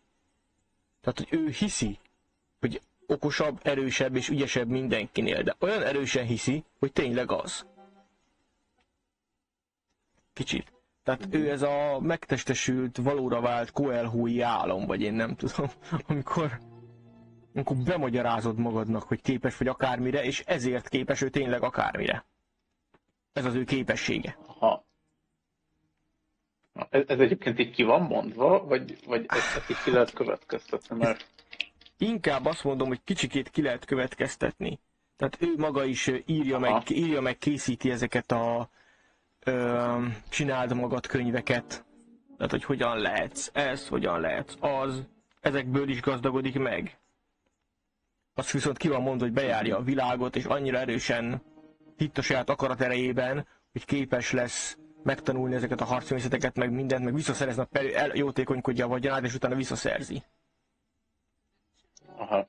Tehát, hogy ő hiszi, hogy okosabb, erősebb és ügyesebb mindenkinél, de olyan erősen hiszi, hogy tényleg az. Kicsit. Tehát ő ez a megtestesült, valóra vált Coelho-i álom, vagy én nem tudom, amikor bemagyarázod magadnak, hogy képes vagy akármire, és ezért képes ő tényleg akármire. Ez az ő képessége. Aha. Ez egyébként így ki van mondva, vagy ezt így ki lehet következtetni, mert... Inkább azt mondom, hogy kicsikét ki lehet következtetni. Tehát ő maga is írja meg, készíti ezeket a csináld magad könyveket. Tehát, hogy hogyan lehetsz ez, hogyan lehetsz az. Ezekből is gazdagodik meg. Azt viszont ki van mondva, hogy bejárja a világot, és annyira erősen hitt a saját akarat erejében, hogy képes lesz megtanulni ezeket a harcművészeteket, meg mindent, meg visszaszerezni, jótékonykodja a vagyonát, és utána visszaszerzi. Aha.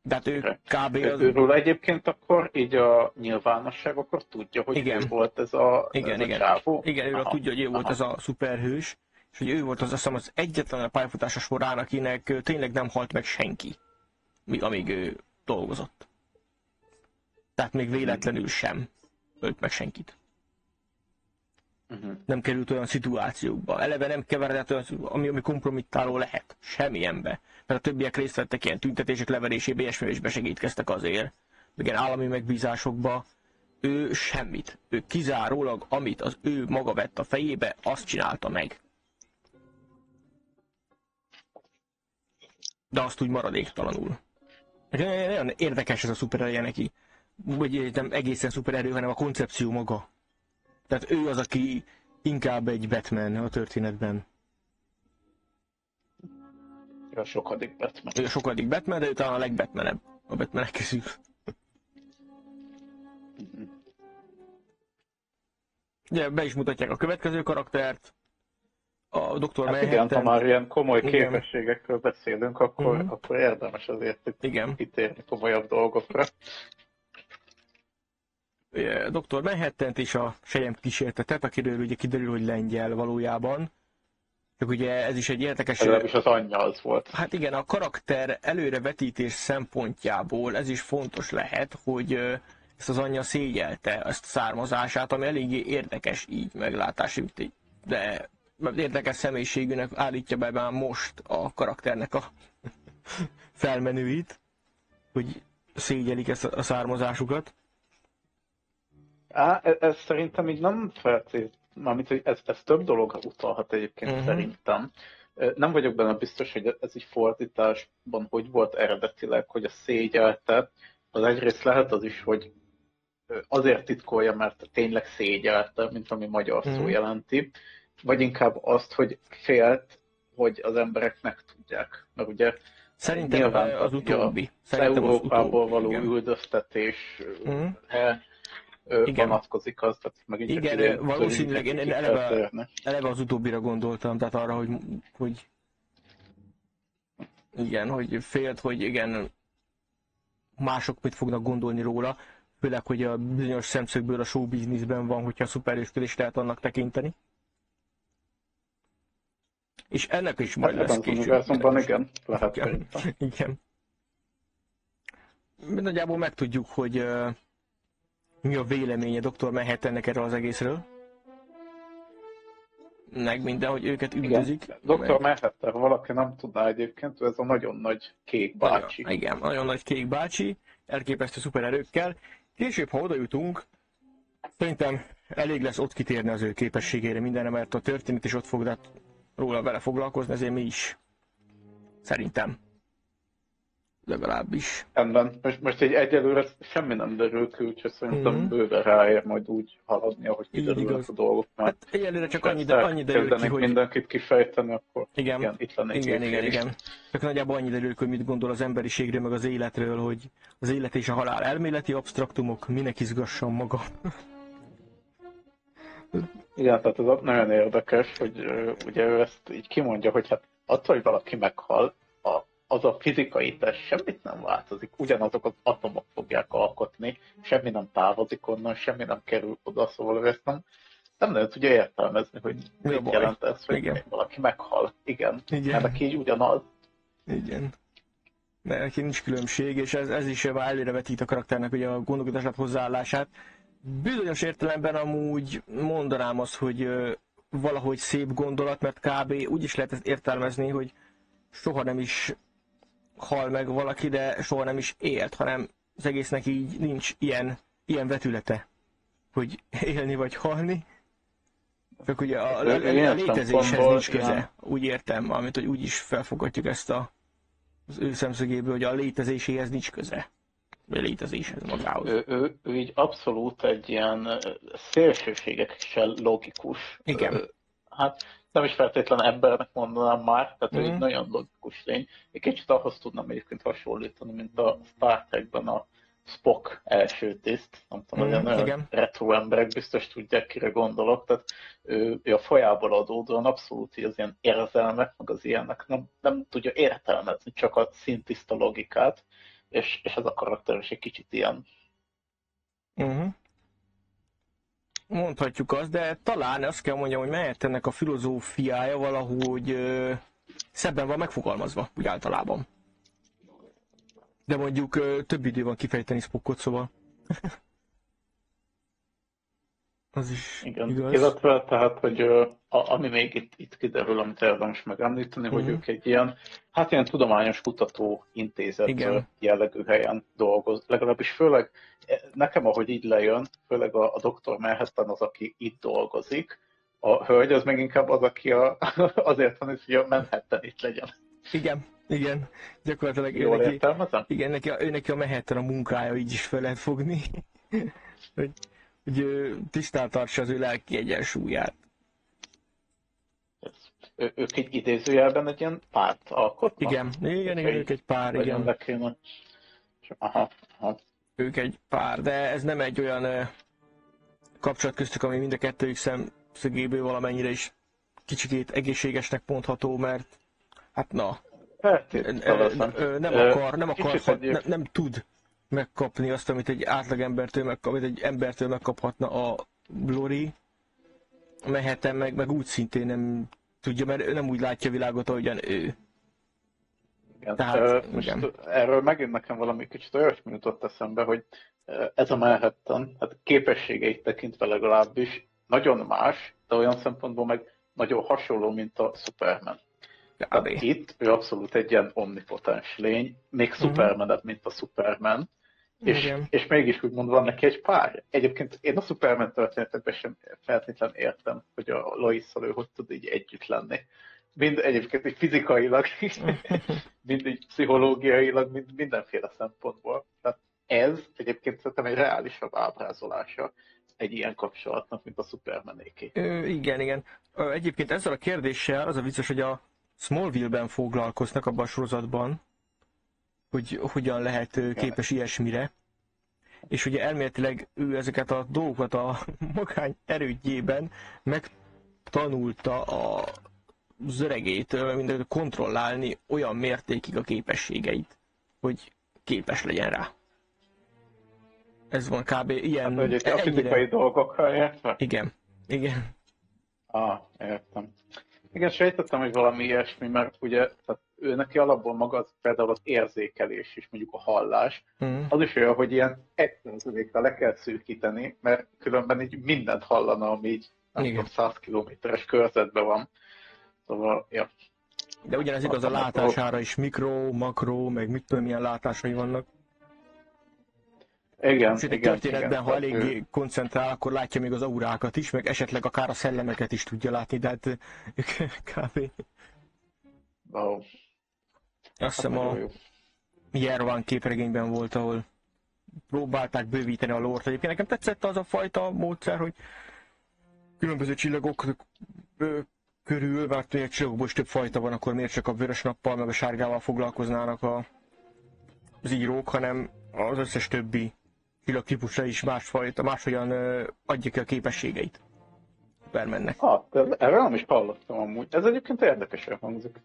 De hát ő kb. Őről egyébként akkor így a nyilvánosság akkor tudja, hogy ő volt ez a csávó? Igen, őről tudja, hogy ő volt ez a szuperhős, és hogy ő volt az egyetlen a pályafutása során, akinek tényleg nem halt meg senki, amíg ő dolgozott. Tehát még véletlenül sem ölt meg senkit. Nem került olyan szituációkba. Eleve nem keveredett olyan, ami kompromittáló lehet. Semmilyenbe. Mert a többiek részt vettek ilyen tüntetések leverésébe, ilyesmivel is besegítkeztek azért. Meg ilyen állami megbízásokba. Ő semmit. Ő kizárólag, amit az ő maga vett a fejébe, azt csinálta meg. De azt úgy maradéktalanul. Nagyon érdekes ez a szupererő neki. Vagy nem egészen szupererő, hanem a koncepció maga. Tehát ő az, aki inkább egy Batman a történetben. A sokadik Batman. Ő a sokadik Batman, de ő talán a legbatmanebb a Batmanek közül. Ugye be is mutatják a következő karaktert. A Dr. Manhattan. Igen, ha már ilyen komoly képességekről beszélünk, akkor érdemes azért itt kitérni komolyabb dolgokra. Dr. Manhattant és a sejem kísértetet, akiről ugye kiderül, hogy lengyel valójában. Csak ugye ez is egy érdekes... Legalábbis az anyja az volt. Hát igen, a karakter előrevetítés szempontjából ez is fontos lehet, hogy ezt az anyja szégyelte, ezt a származását, ami eléggé érdekes így meglátásig, de érdekes személyiségűnek állítja be már most a karakternek a felmenőit, hogy szégyelik ezt a származásukat. Ez szerintem így nem feltétlenül, mármint, hogy ez több dologra utalhat egyébként szerintem. Nem vagyok benne biztos, hogy ez így fordításban hogy volt eredetileg, hogy a szégyelte, az egyrészt lehet az is, hogy azért titkolja, mert tényleg szégyelte, mint ami magyar szó jelenti, vagy inkább azt, hogy félt, hogy az emberek megtudják. Mert ugye szerintem nyilván az utóbbi. Az Európából való üldöztetés vonatkozik az, tehát megint igen, valószínűleg én eleve az utóbbira gondoltam, tehát arra, hogy igen, hogy félt, hogy igen, mások mit fognak gondolni róla, főleg, hogy a bizonyos szemszögből a show businessben van, hogyha szuperhősködést lehet annak tekinteni. És ennek is majd Hát lesz ebben az később. univerzumban igen, lehet Igen. szerintem. Igen. Nagyjából megtudjuk, hogy mi a véleménye Dr. Manhattannek erről az egészről. Meg minden, hogy őket üldözik. Dr. Manhattan, ha valaki nem tudná egyébként, ő ez a nagyon nagy kék bácsi. Igen, nagyon nagy kék bácsi, elképesztő szupererőkkel. Később, ha oda jutunk, szerintem elég lesz ott kitérni az ő képességére mindenre, mert a történet is ott fog róla vele foglalkozni, ezért mi is. Szerintem. Legalábbis. Rendben. Most egyelőre semmi nem derül ki, úgyhogy szerintem bőven ráér majd úgy haladni, ahogy kiderülnek a dolgok. Hát egyelőre csak annyi derül ki, hogy... mindenkit kifejteni, akkor igen, itt lennék. Igen. Csak nagyjából annyi derül ki, hogy mit gondol az emberiségről, meg az életről, hogy az élet és a halál elméleti absztraktumok, minek izgassam magam. Igen, tehát ez nagyon érdekes, hogy ugye ő ezt így kimondja, hogy hát attól, hogy valaki meghal, az a fizikai test semmit nem változik, ugyanazok az atomok fogják alkotni, semmi nem távozik onnan, semmi nem kerül oda, szóval ezt nem nagyon tudja értelmezni, hogy mit jelent ez, hogy valaki meghal. Igen. Mert neki így ugyanaz. Igen. De neki nincs különbség, és ez is előre vetít a karakternek ugye a gondolkodását, hozzáállását. Bizonyos értelemben amúgy mondanám azt, hogy valahogy szép gondolat, mert kb. Úgy is lehet ezt értelmezni, hogy soha nem is hal meg valaki, de soha nem is élt, hanem az egésznek így nincs ilyen vetülete, hogy élni vagy halni. Csak ugye a létezéshez nincs köze. Igen. Úgy értem, amit hogy úgy is felfogadjuk ezt az ő szemszögéből, hogy a létezéséhez nincs köze. Vagy a létezéshez magához. Ő így abszolút egy ilyen szélsőségekkel logikus. Igen. Hát nem is feltétlen embernek mondanám már, tehát ő egy nagyon logikus lény. Egy kicsit ahhoz tudnám egyébként hasonlítani, mint a Star Trekben a Spock első tiszt. Nem tudom, hogy nagyon retro emberek biztos tudják, kire gondolok. Tehát ő a fajából adódóan abszolút az ilyen érzelmek, meg az ilyenek nem tudja értelmezni, csak a szintiszta logikát, és ez a karakter is egy kicsit ilyen. Mondhatjuk azt, de talán azt kell mondjam, hogy Manhattannek a filozófiája valahogy szebben van megfogalmazva, úgy általában. De mondjuk több idő van kifejteni Spockot, szóval. Az is igaz. Illetve tehát, hogy ami még itt kiderül, amit érdemes megemlíteni, hogy ők egy ilyen tudományos kutató intézet jellegű helyen dolgoz. Legalábbis főleg nekem, ahogy így lejön, főleg a Dr. Manhattan az, aki itt dolgozik. A hölgy az meg inkább az, aki azért van, hogy a Manhattan itt legyen. Igen. Gyakorlatilag jól értelmezem? Igen, neki a Manhattan a munkája, így is fel lehet fogni. hogy tisztán tartsa az ő lelki egyensúlyát. Ők egy idézőjelben egy ilyen párt alkotnak? Igen, ők egy pár, igen. Aha. Ők egy pár, de ez nem egy olyan kapcsolat köztük, ami mind a kettőjük szemszögéből valamennyire is kicsikét egészségesnek mondható, mert hát nem tud megkapni azt, amit egy átlagembertől megkaphatna a Glory. Manhattan meg úgy szintén nem tudja, mert ő nem úgy látja a világot, ahogyan ő. Igen. Tehát, erről megint nekem valami kicsit olyasmi jutott eszembe, hogy ez a Manhattan, hát képességeit tekintve legalábbis nagyon más, de olyan szempontból meg nagyon hasonló, mint a Superman. Itt ő abszolút egy ilyen omnipotens lény, még Supermanebb, mint a Superman. És mégis úgymond van neki egy pár. Egyébként én a Superman történetekben sem feltétlenül értem, hogy a Lois-szal ő hogy tud így együtt lenni. Mind egyébként így fizikailag, mind így pszichológiailag, mind mindenféle szempontból. Tehát ez egyébként szerintem egy reálisabb ábrázolása egy ilyen kapcsolatnak, mint a Supermanéké. Igen. Egyébként ezzel a kérdéssel az a vicces, hogy a Smallville-ben foglalkoznak abban a sorozatban, hogy hogyan lehet képes ilyesmire. És ugye elméletileg ő ezeket a dolgokat a magány erődjében megtanulta az öregétől mindent kontrollálni olyan mértékig a képességeit, hogy képes legyen rá. Ez van kb. Hát, Ilyen, hogy itt a ennyire. fizikai dolgokra értve? Igen, igen. Értem. Igen, sejtettem, hogy valami ilyesmi, mert ugye tehát ő neki alapból maga az például az érzékelés is, mondjuk a hallás, Mm. az is olyan, hogy ilyen 1%-ra le kell szűkíteni, mert különben így mindent hallana, ami így, nem Igen. tudom, 100 kilométeres körzetben van. Szóval, ja. De ugyanez igaz a látására is, mikro, makro, meg mit tudom, milyen látásai vannak. Igen, Sőt, egy igen, történetben, igen. ha eléggé koncentrál, akkor látja még az aurákat is, meg esetleg akár a szellemeket is tudja látni, de hát kb. Wow. Azt hiszem a Jerván képregényben volt, ahol próbálták bővíteni a lórt. Egyébként nekem tetszett az a fajta módszer, hogy különböző csillagok körül, mert egy csillagokból is több fajta van, akkor miért csak a vörös nappal meg a sárgával foglalkoznának az írók, hanem az összes többi csillagtípusra is máshogyan adja ki a képességeit. Supermannek. Erről nem is hallottam amúgy. Ez egyébként érdekesen hangzik.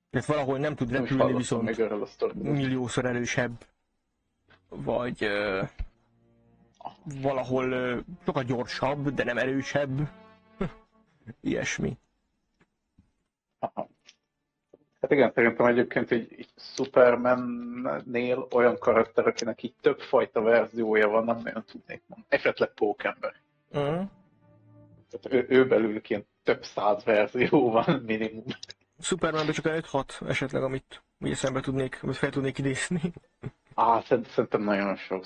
Tehát valahol nem tud Nem is repülni, hallottam még viszont erről a sztoriról. milliószor erősebb, vagy valahol sokkal gyorsabb, de nem erősebb. Ilyesmi. Aha. Hát igen, szerintem egyébként így Superman-nél olyan karakter, akinek így többfajta verziója van, nem nagyon tudnék mondani. Esetleg Pókember. Tehát ő belül ilyen több száz verzió van minimum. Supermanben csak 5-6 esetleg, amit ugye szembe tudnék, vagy fel tudnék idézni. Szerintem nagyon sok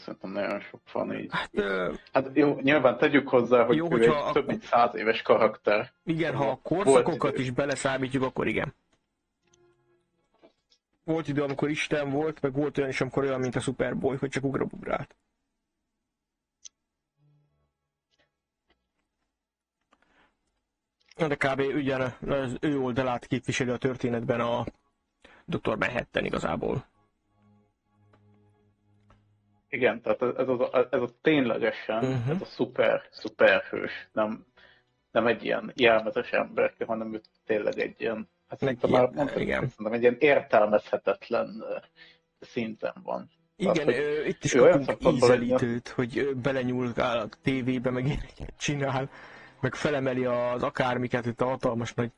van így. Hát jó, nyilván tegyük hozzá, hogy jó, ő egy több mint 100 éves karakter. Igen, ha a korszakokat is beleszámítjuk, akkor igen. Volt idő, amikor Isten volt, meg volt olyan is, amikor olyan, mint a Superboy, hogy csak ugrabugrált. De kb. Ugyan az ő oldalát képviseli a történetben a Dr. Manhattan igazából. Igen, tehát ez a ténylegesen, ez a szuperhős, nem egy ilyen jelmezes ember, hanem ő tényleg egy ilyen, hát szinte már mondtam, szerintem egy ilyen értelmezhetetlen szinten van. Igen, tehát, itt is kapunk ízelítőt, hogy belenyúl a tévébe, meg ilyeneket csinál, meg felemeli az akármiket, itt a hatalmas nagy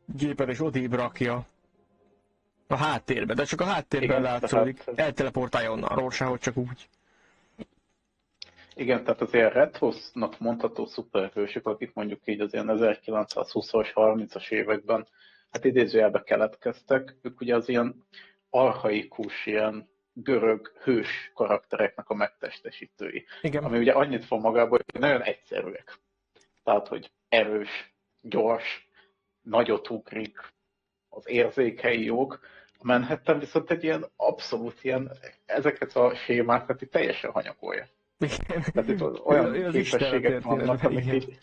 gépet, és odébb rakja a háttérbe, de csak a háttérben látszódik, elteleportálja onnan a Rorschachot csak úgy. Igen, tehát az ilyen retrosznak mondható szuperhősök, akik mondjuk így az ilyen 1920-as, 30-as években, hát idézőjelbe keletkeztek, ők ugye az ilyen archaikus, ilyen görög hős karaktereknek a megtestesítői. Igen. Ami ugye annyit von magából, hogy nagyon egyszerűek. Tehát, hogy erős, gyors, nagyot ugrik, az érzékei jók. A Manhattan viszont egy ilyen abszolút ilyen, ezeket a sémákat itt teljesen hanyagolja. Igen. Tehát itt olyan képességek vannak, amik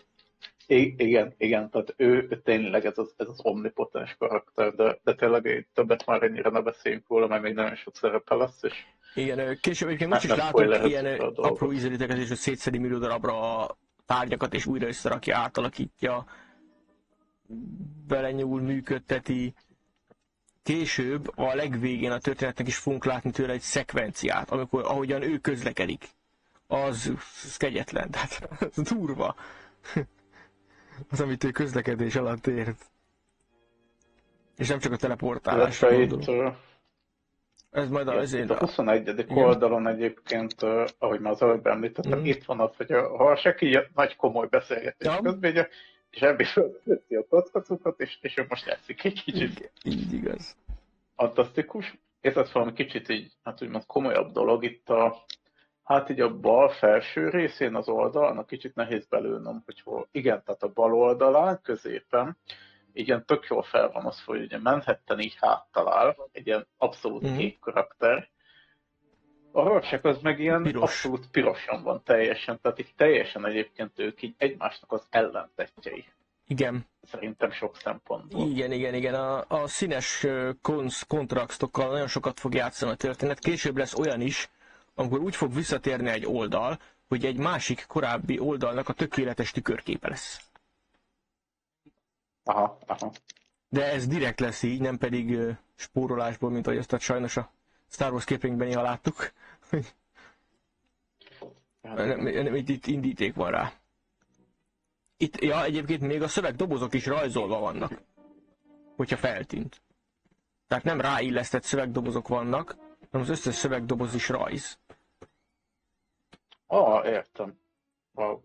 igen, tehát ő tényleg ez az omnipotens karakter, de tényleg többet már ennyire ne beszéljünk róla, mert még nagyon sok szerepe lesz, és igen, később egyébként most is látunk ilyen apró ízelíteket, és hogy szétszedi milliódarabra a tárgyakat, és újra összerakja, átalakítja, belenyúl, működteti. Később, a legvégén a történetnek is fogunk látni tőle egy szekvenciát, amikor ahogyan ő közlekedik. Az kegyetlen, tehát az durva. Az, amit ő közlekedés alatt ért. És nem csak a teleportálás. Ez majd a 21. oldalon egyébként, ahogy már az előbb említettem, itt van az, hogy a Harsek így nagy komoly beszélgetés közben, és ebből fölveszi a kockacukat, és ő most eszik egy kicsit. Így igaz. Fantasztikus. És ez valami kicsit így, hát úgymond komolyabb dolog itt hát így a bal felső részén az oldalnak kicsit nehéz belőnöm, hogy hol. Igen, tehát a bal oldalán, középen, így ilyen tök jól fel van az, hogy ugye Manhattan így háttalál, egy ilyen abszolút kék karakter. A Rorschach az meg ilyen abszolút pirosan van teljesen, tehát így teljesen egyébként ők így egymásnak az ellentetjei. Igen. Szerintem sok szempontból. Igen. A színes kontrasztokkal nagyon sokat fog játszani a történet. Később lesz olyan is, amikor úgy fog visszatérni egy oldal, hogy egy másik korábbi oldalnak a tökéletes tükörképe lesz. Aha. De ez direkt lesz így, nem pedig spórolásból, mint ahogy azt sajnos a Star Wars képeinkben néha láttuk. Itt indíték van rá. Itt, ja, egyébként még a szövegdobozok is rajzolva vannak. Hogyha feltűnt. Tehát nem ráillesztett szövegdobozok vannak, hanem az összes szövegdoboz is rajz. Értem. Wow,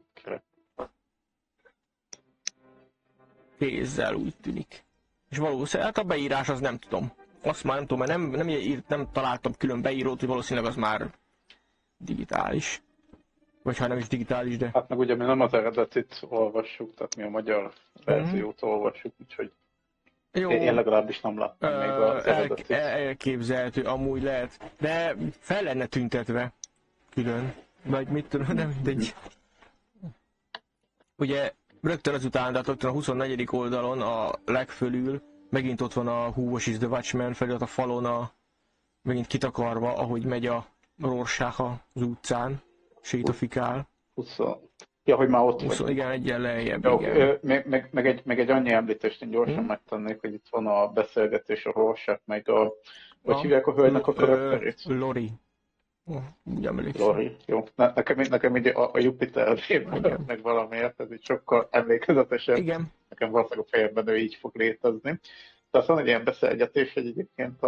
Kézzel úgy tűnik. És valószínűleg, hát a beírás az nem tudom. Azt már nem tudom, mert nem találtam külön beírót, hogy valószínűleg az már digitális. Vagy ha nem is digitális, de... Hát meg ugye mi nem az eredetit olvassuk, tehát mi a magyar verziót olvassuk, úgyhogy Jó. Én legalábbis nem láttam még az eredetit. Elképzelhető, amúgy lehet. De fel lenne tüntetve külön. Vagy mit tudom, de mindegy. Ugye rögtön azután, tehát rögtön a 24. oldalon a legfölül megint ott van a Who Watches the Watchman felirat a falon, megint kitakarva, ahogy megy a Rorschach az utcán, sétafikál. 20. Ja, hogy már ott vagy. Igen, egyen lejjebb. Jó, igen. meg egy annyi említést én gyorsan megtennék, hogy itt van a beszélgetés, a Rorschach, meg a... Hogy hívják a hölgynek a karakterét? Lori. Úgy emlékszem. Lori, jó. Nekem így a Jupiter meg valamiért, ez így sokkal emlékezetesebb. Igen. Nekem valószínűleg a fejemben ő így fog létezni. Tehát van egy ilyen beszélgetés, hogy egyébként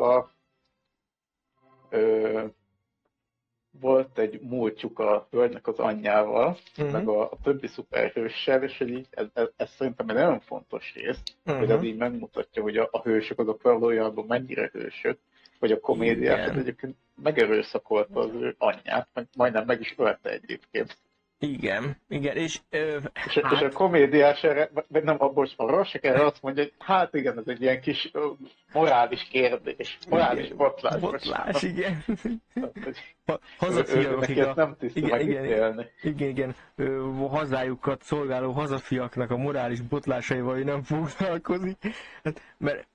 volt egy múltjuk a hölgynek az anyjával, meg a többi szuperhőssel, és hogy így ez szerintem egy nagyon fontos rész, hogy ez így megmutatja, hogy a hősök azok valójában mennyire hősök, hogy a komédiát egyébként megerőszakolta az ő anyját, majdnem meg is ölte egyébként. Igen, és a komédiás erre, nem abból a Rorschach erre azt mondja, hogy hát igen, ez egy ilyen kis morális kérdés, morális botlás. Botlás, igen. Hazafiak, akik ezt nem tiszta megítélni. Igen, hazájukat szolgáló hazafiaknak a morális botlásaival nem foglalkozik, hát, mert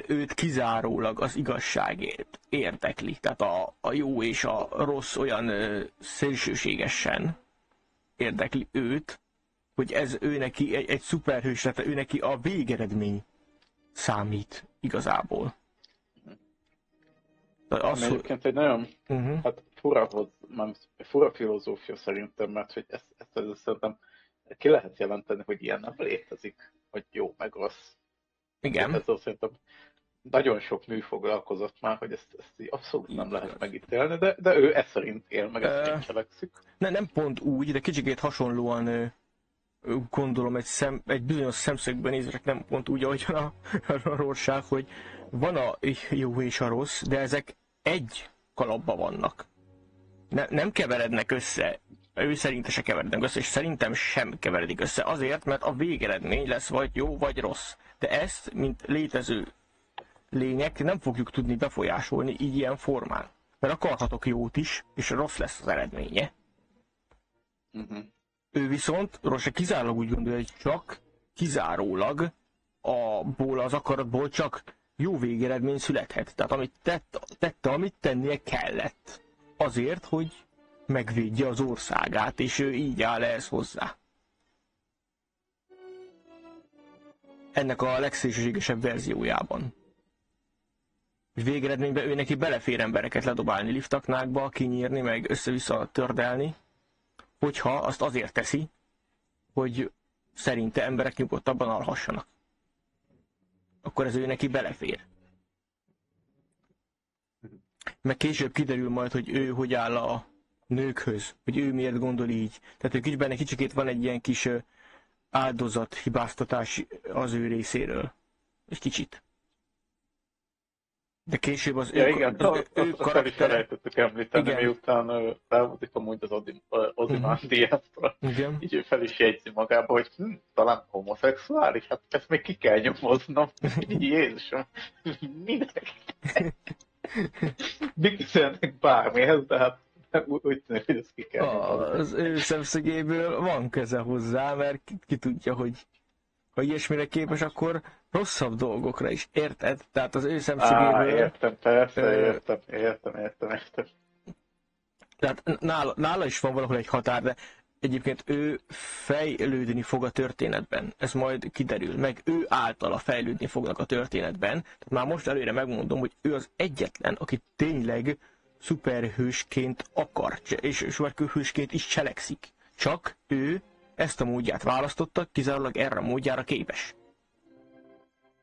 őt kizárólag az igazságért érdekli, tehát a jó és a rossz olyan szélsőségesen érdekli őt, hogy ez ő neki egy szuperhős, tehát ő neki a végeredmény számít igazából. Egyébként egy nagyon hát fura filozófia szerintem, mert hogy ezt szerintem ki lehet jelenteni, hogy ilyen nem létezik, hogy jó meg rossz. Igen. Ezzel szerintem nagyon sok mű foglalkozott már, hogy ezt így abszolút nem lehet megítélni, de ő ezt szerint él, meg ezt szerint cselekszik. Nem pont úgy, de kicsikét hasonlóan gondolom egy bizonyos szemszögben nézve, nem pont úgy, ahogyan a Rorschach, hogy van a jó és a rossz, de ezek egy kalapban vannak. Nem keverednek össze. Ő szerinte se keverednek össze, és szerintem sem keveredik össze. Azért, mert a végeredmény lesz vagy jó, vagy rossz. De ezt, mint létező lények, nem fogjuk tudni befolyásolni így ilyen formán. Mert akarhatok jót is, és rossz lesz az eredménye. Ő viszont, Rorschach kizárólag úgy gondolja, hogy csak kizárólag abból az akaratból csak jó végeredmény születhet. Tehát amit tette, amit tennie kellett. Azért, hogy megvédje az országát, és ő így áll ehhez hozzá. Ennek a legszélsőségesebb verziójában. Végeredményben ő neki belefér embereket ledobálni liftaknákba, kinyírni, meg össze-vissza tördelni, hogyha azt azért teszi, hogy szerinte emberek nyugodtabban alhassanak. Akkor ez ő neki belefér. Meg később kiderül majd, hogy ő hogy áll a nőkhöz, hogy ő miért gondol így. Tehát ő benne kicsikét van egy ilyen kis áldozat hibáztatás az ő részéről. Egy kicsit. De később az igen, ő karaktere... Felejtettük említeni, igen. Miután elmondjuk amúgy az Ozymandiastól. Így ő fel is jegyzi magába, hogy talán homoszexuális, hát ezt még ki kell nyomoznom. Jézusom, minek? Miközben bármihez, de hát úgy tűnik, hogy ezt ki kell nyomoznom. Az ő szemszögéből van köze hozzá, mert ki tudja, hogy ha ilyesmire képes, akkor rosszabb dolgokra is, érted? Tehát az ő szemszögéből... Értem, persze, értem. Tehát nála is van valahol egy határ, de egyébként ő fejlődni fog a történetben. Ez majd kiderül, meg ő általa fejlődni fognak a történetben. Tehát már most előre megmondom, hogy ő az egyetlen, aki tényleg szuperhősként akar, és szuperhősként is cselekszik. Csak ő ezt a módját választotta, kizárólag erre a módjára képes.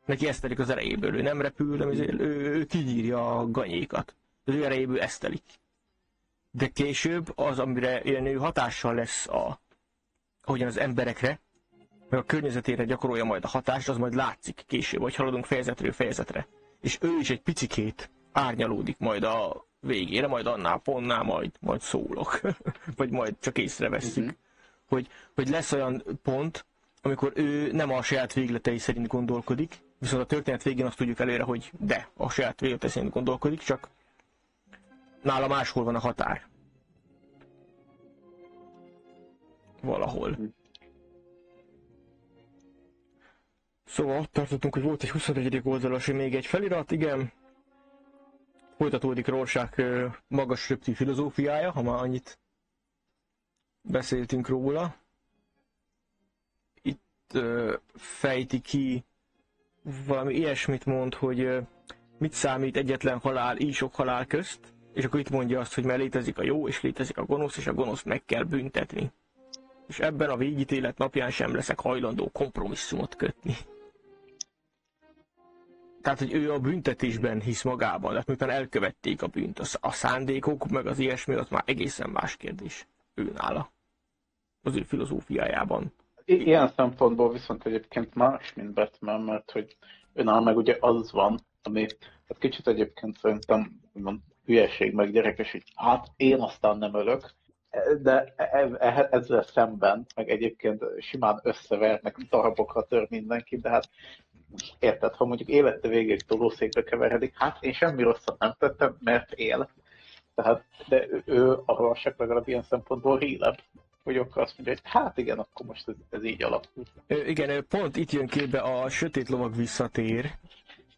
Neki ezt telik az erejéből, ő nem repül, nem, ő kinyírja a ganyékat. Az ő erejéből ezt telik. De később az, amire ilyen ő hatással lesz ahogyan az emberekre, meg a környezetére gyakorolja majd a hatást, az majd látszik később, hogy haladunk fejezetről fejezetre. És ő is egy picikét árnyalódik majd a végére, majd annál pontnál majd szólok. Vagy majd csak észrevesszük. Hogy lesz olyan pont, amikor ő nem a saját végletei szerint gondolkodik, viszont a történet végén azt tudjuk előre, hogy de, a saját végletei szerint gondolkodik, csak nála máshol van a határ. Valahol. Szóval ott tartottunk, hogy volt egy 21. oldalas, még egy felirat, igen. Folytatódik Rorschach magas röptű filozófiája, ha már annyit beszéltünk róla. Itt fejti ki, valami ilyesmit mond, hogy mit számít egyetlen halál, így sok halál közt, és akkor itt mondja azt, hogy mert létezik a jó, és létezik a gonosz, és a gonoszt meg kell büntetni. És ebben a végítélet napján sem leszek hajlandó kompromisszumot kötni. Tehát, hogy ő a büntetésben hisz magában, tehát miután elkövették a bűnt, a szándékok, meg az ilyesmi, az már egészen más kérdés őnála. Az ő filozófiájában. Ilyen szempontból viszont egyébként más, mint Batman, mert hogy önáll meg ugye az van, ami hát kicsit egyébként szerintem hülyeség, meg gyerekes, hogy hát én aztán nem ölök, de ezzel szemben, meg egyébként simán összevernek, darabokra tör mindenki, de hát érted, ha mondjuk élete végéig tolószékbe keveredik, hát én semmi rosszat nem tettem, mert él. Tehát, de ő a Rorschach legalább ilyen szempontból rélebb, hogy akkor azt mondja, hogy hát igen, akkor most ez így alakul. Igen, pont itt jön képbe a Sötét Lovag visszatér,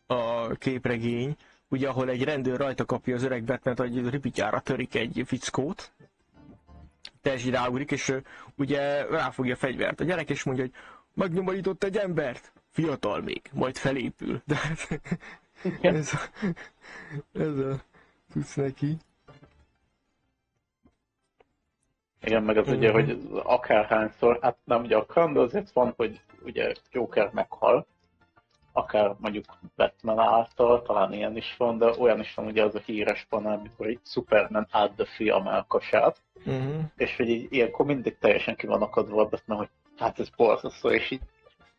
a képregény, ugye ahol egy rendőr rajta kapja az öreg Batmant, hogy ripityára törik egy fickót, teljesen ráugrik, és ugye ráfogja a fegyvert a gyerek, és mondja, hogy megnyomorított egy embert, fiatal még, majd felépül. De ez a tudsz neki. Igen, meg az ugye, hogy akárhányszor, hát nem gyakran, de azért van, hogy ugye Joker meghal, akár mondjuk Batman által, talán ilyen is van, de olyan is van ugye az a híres panel, amikor így Superman átdöfi a melkasát, és hogy így ilyenkor mindig teljesen ki van akadva a Batman, hogy hát ez borzasztó, és így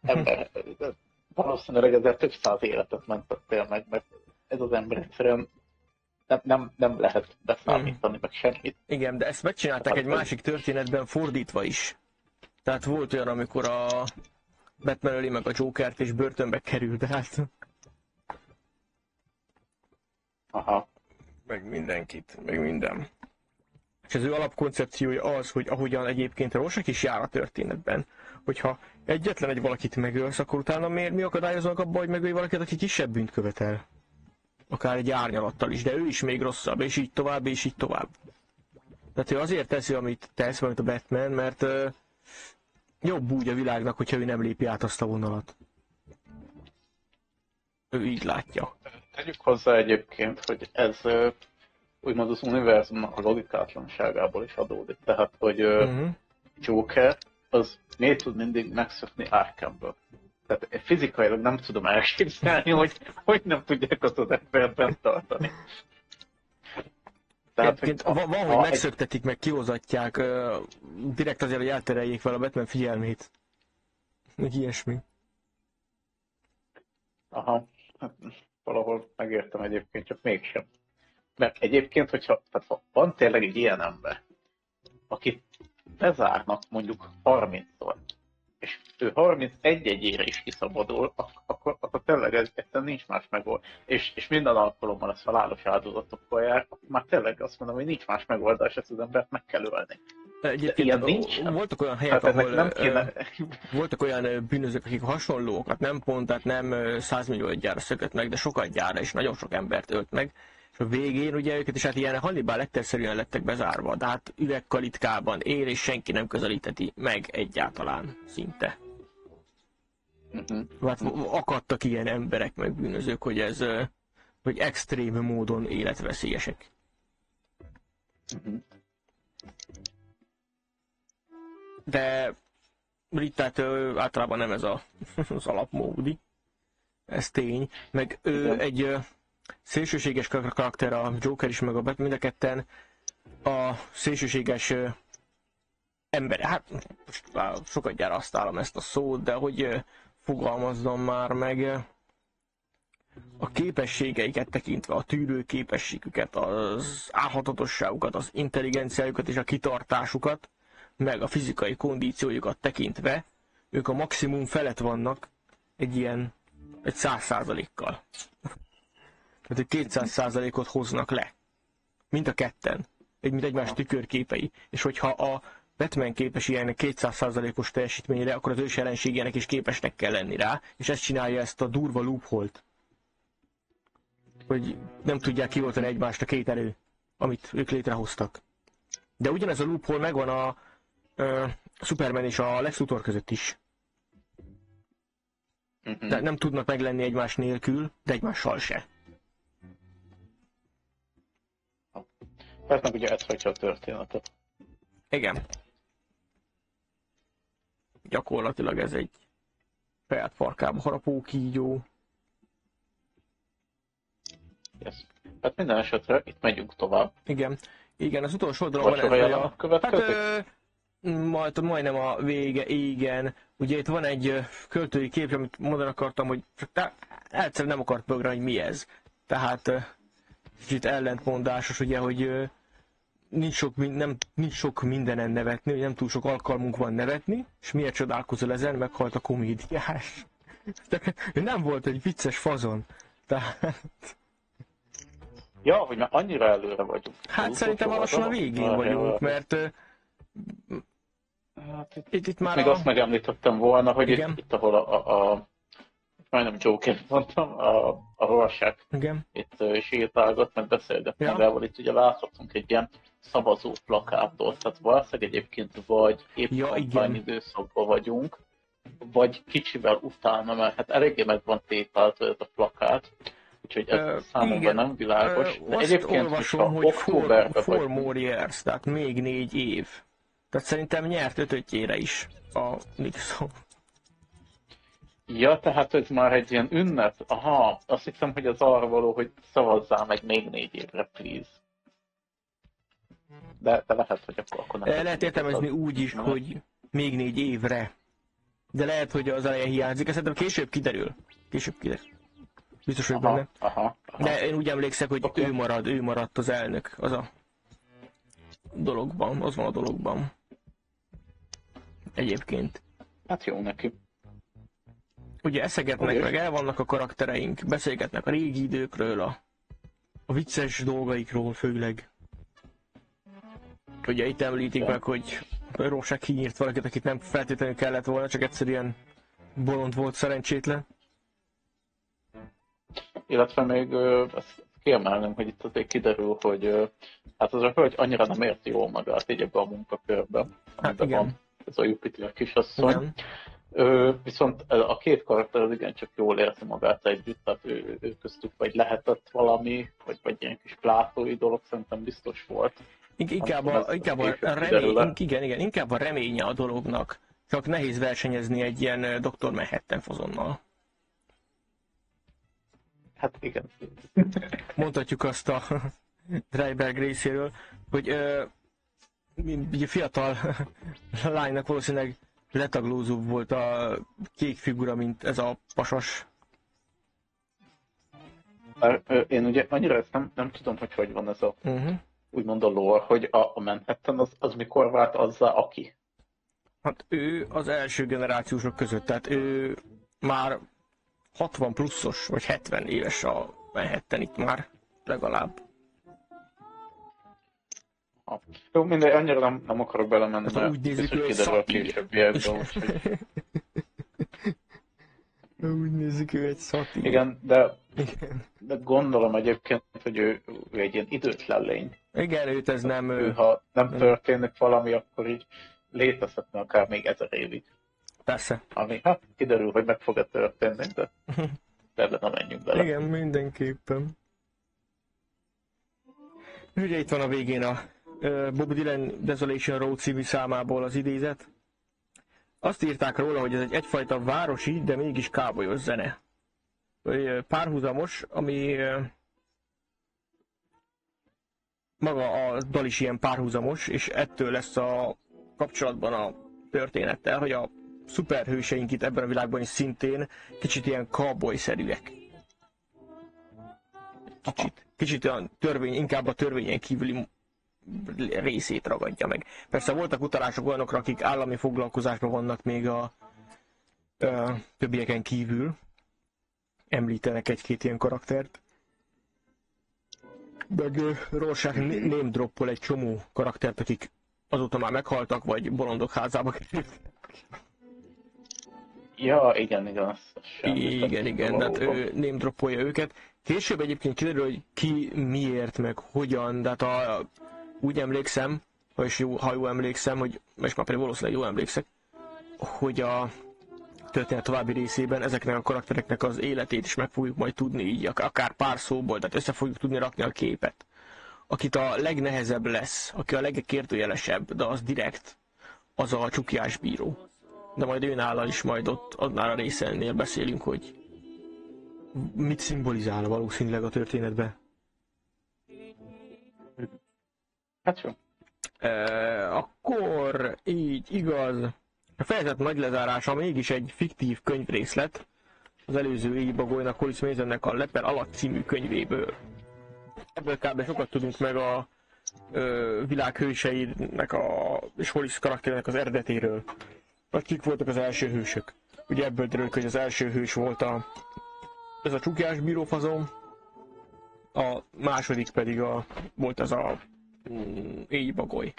ember, valószínűleg ezzel több száz életet mentettél meg, mert ez az ember egyszerűen nem lehet beszámítani, meg semmit. Igen, de ezt megcsinálták egy másik történetben fordítva is. Tehát volt olyan, amikor a Batman öli meg a Jokert és börtönbe kerül, de hát... Aha. Meg mindenkit, meg minden. És az ő alapkoncepciója az, hogy ahogyan egyébként Rorschach is jár a történetben, hogyha egyetlen egy valakit megölsz, akkor utána mi akadályoznak abban, hogy megölj valakit, aki kisebb bűnt követel. Akár egy árnyalattal is, de ő is még rosszabb, és így tovább, és így tovább. Tehát ő azért teszi, amit tesz, mint a Batman, mert jobb úgy a világnak, hogyha ő nem lépi át azt a vonalat. Ő így látja. Tegyük hozzá egyébként, hogy ez úgymond az univerzum a logikátlanságából is adódik. Tehát, hogy Joker az miért tud mindig megszökni Arkhamből. Tehát fizikailag nem tudom elképzelni, hogy nem tudják azt az embert bent tartani. Tehát, van, hogy megszöktetik, meg kihozatják, direkt azért, hogy eltereljék vele a Batman figyelmét. Meg ilyesmi. Aha, valahol megértem egyébként, csak mégsem. Mert egyébként, tehát ha van tényleg egy ilyen ember, akit bezárnak mondjuk 30-szor, és ő 31-egyére is kiszabadul, akkor tényleg egyszerűen nincs más megoldás. És minden alkalommal ez halálos áldozatokkal jár, akkor már tényleg azt mondom, hogy nincs más megoldás, ezt az embert meg kell ölni. Egyébként voltak olyan helyek, ahol voltak olyan bűnözők, akik hasonlókat, nem pont, tehát nem 100 milliógyára szökött meg, de sokat gyára, és nagyon sok embert ölt meg. És a végén ugye őket is hát ilyen Hannibal Lecter-szerűen lettek bezárva, de hát üvegkalitkában él, és senki nem közelíteti meg egyáltalán szinte. Hát akadtak ilyen emberek, meg bűnözők, hogy ez hogy extrém módon életveszélyesek. De Rittát általában nem ez az alapmódi. Ez tény. Meg egy szélsőséges karakter, a Joker is, meg a Batman, mind a ketten a szélsőséges ember. Hát most sokat gyára használom ezt a szót, de hogy fogalmazzam már meg, a képességeiket tekintve, a tűrő képességüket, az állhatatosságukat, az intelligenciájukat és a kitartásukat, meg a fizikai kondíciójukat tekintve, ők a maximum felett vannak egy 100%-kal. Tehát, hogy 200%-ot hoznak le. Mind a ketten. Mint egymás tükörképei. És hogyha a Batman képes ilyen 200%-os teljesítményre, akkor az ős ellenségének is képesnek kell lenni rá, és ezt csinálja ezt a durva loophole-t. Hogy nem tudják kioltani egymást a két erő, amit ők létrehoztak. De ugyanez a loophole megvan a Superman és a Lex Luthor között is. De nem tudnak meglenni egymás nélkül, de egymással se. Hát meg ugye ez hagyja a történetet. Igen. Gyakorlatilag ez egy saját farkába harapó kígyó. Yes. Hát minden esetre itt megyünk tovább. Igen, az utolsó dolog van ez, a következik? Hát, majdnem a vége, igen. Ugye itt van egy költői kép, amit mondani akartam, hogy egyszerűen nem akart bögre, hogy mi ez. Tehát kicsit ellentmondásos, ugye, hogy nincs sok mindenen nevetni, hogy nem túl sok alkalmunk van nevetni, és miért csodálkozol ezen, meghalt a komédiás. Nem volt egy vicces fazon. Tehát... Ja, hogy már annyira előre vagyunk. Hát szerintem lassan a végén vagyunk, mert itt már még azt megemlítettem volna, hogy itt ahol majdnem Joker mondtam, a Rorschach itt sétálgat, meg beszélget magával, itt ugye láthatunk egy ilyen szavazó plakátot, tehát valószínűleg egyébként vagy épp kampányidőszakban vagyunk, vagy kicsivel utána, mert hát eléggé meg van tépelt a plakát, úgyhogy ez számomra nem világos. De egyébként olvasom, hogy four more years, tehát még 4 év. Tehát szerintem nyert 5-ötjére is a Nixon. Ja, tehát ez már egy ilyen ünnep. Aha, azt hiszem, hogy az arra való, hogy szavazzál meg még 4 évre, please. De lehet, hogy akkor nem. Lehet értelmezni úgy is, hogy még 4 évre. De lehet, hogy az eleje hiányzik. Ez szerintem később kiderül. Biztos vagyok benne. De én úgy emlékszek, hogy ő maradt az elnök. Az a dologban, az van a dologban. Egyébként. Hát jó neki. Ugye eszegetnek, meg el vannak a karaktereink, beszélgetnek a régi időkről, a vicces dolgaikról főleg. Ugye itt említik meg, hogy Rorschach kinyírt valakit, akit nem feltétlenül kellett volna, csak egyszerűen bolond volt, szerencsétlen. Illetve még azt kiemelném, hogy itt azért kiderül, hogy hát az a hölgy annyira nem érti jól magát így ebben a munkakörben, amiben van ez a Jupiter kisasszony. Viszont a két karakter az igencsak jól érzi magát együtt, tehát ő köztük vagy lehetett valami, vagy ilyen kis plátói dolog szerintem biztos volt. Inkább a reménye a dolognak, csak nehéz versenyezni egy ilyen Dr. Manhattan fazonnal. Hát igen. Mondhatjuk azt a Dreiberg részéről, hogy ugye fiatal lánynak valószínűleg letaglózóbb volt a kék figura, mint ez a pasas. Én ugye annyira ezt nem tudom, hogy van ez a úgymond a lore, hogy a Manhattan az mikor vált azzá, aki? Hát ő az első generációsok között, tehát ő már 60 pluszos, vagy 70 éves a Manhattan itt már legalább. Jó, mindegy, annyira nem akarok belemenni, mert úgy nézik, hogy kiderül a későbbiekben. Úgy nézik, ő egy szatír. Igen, de gondolom egyébként, hogy ő egy ilyen időtlen lény. Igen, őt ez nem... Ha nem történik valami, akkor így létezhetne akár még 1000 évig. Persze. Ami hát kiderül, hogy meg fog-e történni, de ebben nem menjünk bele. Igen, mindenképpen. Ugye itt van a végén a Bob Dylan Desolation Road című számából az idézet. Azt írták róla, hogy ez egyfajta városi, de mégis kábolyos zene. Párhuzamos, ami maga a dal is ilyen párhuzamos, és ettől lesz a kapcsolatban a történettel, hogy a szuperhőseink itt ebben a világban is szintén kicsit ilyen cowboy-szerűek. Kicsit a inkább a törvényen kívüli részét ragadja meg. Persze voltak utalások olyanokra, akik állami foglalkozásban vannak még a többieken kívül. Említenek egy-két ilyen karaktert. Meg Rorschach name droppol egy csomó karaktert, akik azóta már meghaltak, vagy bolondok házába kerültek. Ja, igen, Igen, tehát ő name droppolja őket. Később egyébként kiderül, hogy ki miért, meg hogyan, de hát úgy emlékszem, ha jól emlékszem, hogy, és már pedig valószínűleg jól emlékszek, hogy a történet további részében ezeknek a karaktereknek az életét is meg fogjuk majd tudni így, akár pár szóból, tehát össze fogjuk tudni rakni a képet. Akit a legnehezebb lesz, aki a legkérdőjelesebb, de az direkt, az a csukjás bíró. De majd őnállal is majd ott, annál a részennél beszélünk, hogy mit szimbolizál valószínűleg a történetben. Hát jó. Akkor így igaz. A fejezet nagy lezárása mégis egy fiktív könyvrészlet az előző éjbagolynak, Hollis Masonnek a Lepel alatt című könyvéből. Ebből kb. Sokat tudunk meg a világ hőseinek és Hollis karakterének az eredetéről. Vagy kik voltak az első hősök. Ugye ebből derül, hogy az első hős volt ez a csukjás bírófazon, a második pedig volt az a éjbagoly.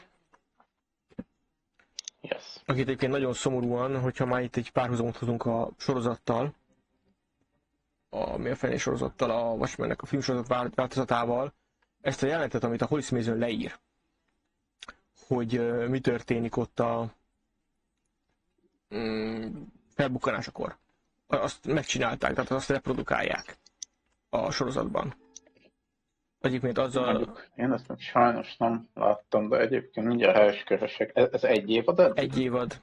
Yes. Akit egyébként nagyon szomorúan, hogyha már itt egy párhuzamot hozunk a sorozattal, mi a fenés sorozattal, a Watchmennek a filmsorozat változatával, ezt a jelenetet, amit a Hollis Mason leír, hogy mi történik ott a felbukkanásakor. Azt megcsinálták, tehát azt reprodukálják a sorozatban. Egyébként azzal... Én ezt még sajnos nem láttam, de egyébként mindjárt helyeskeresek. Ez egy évad eddig? Egy évad.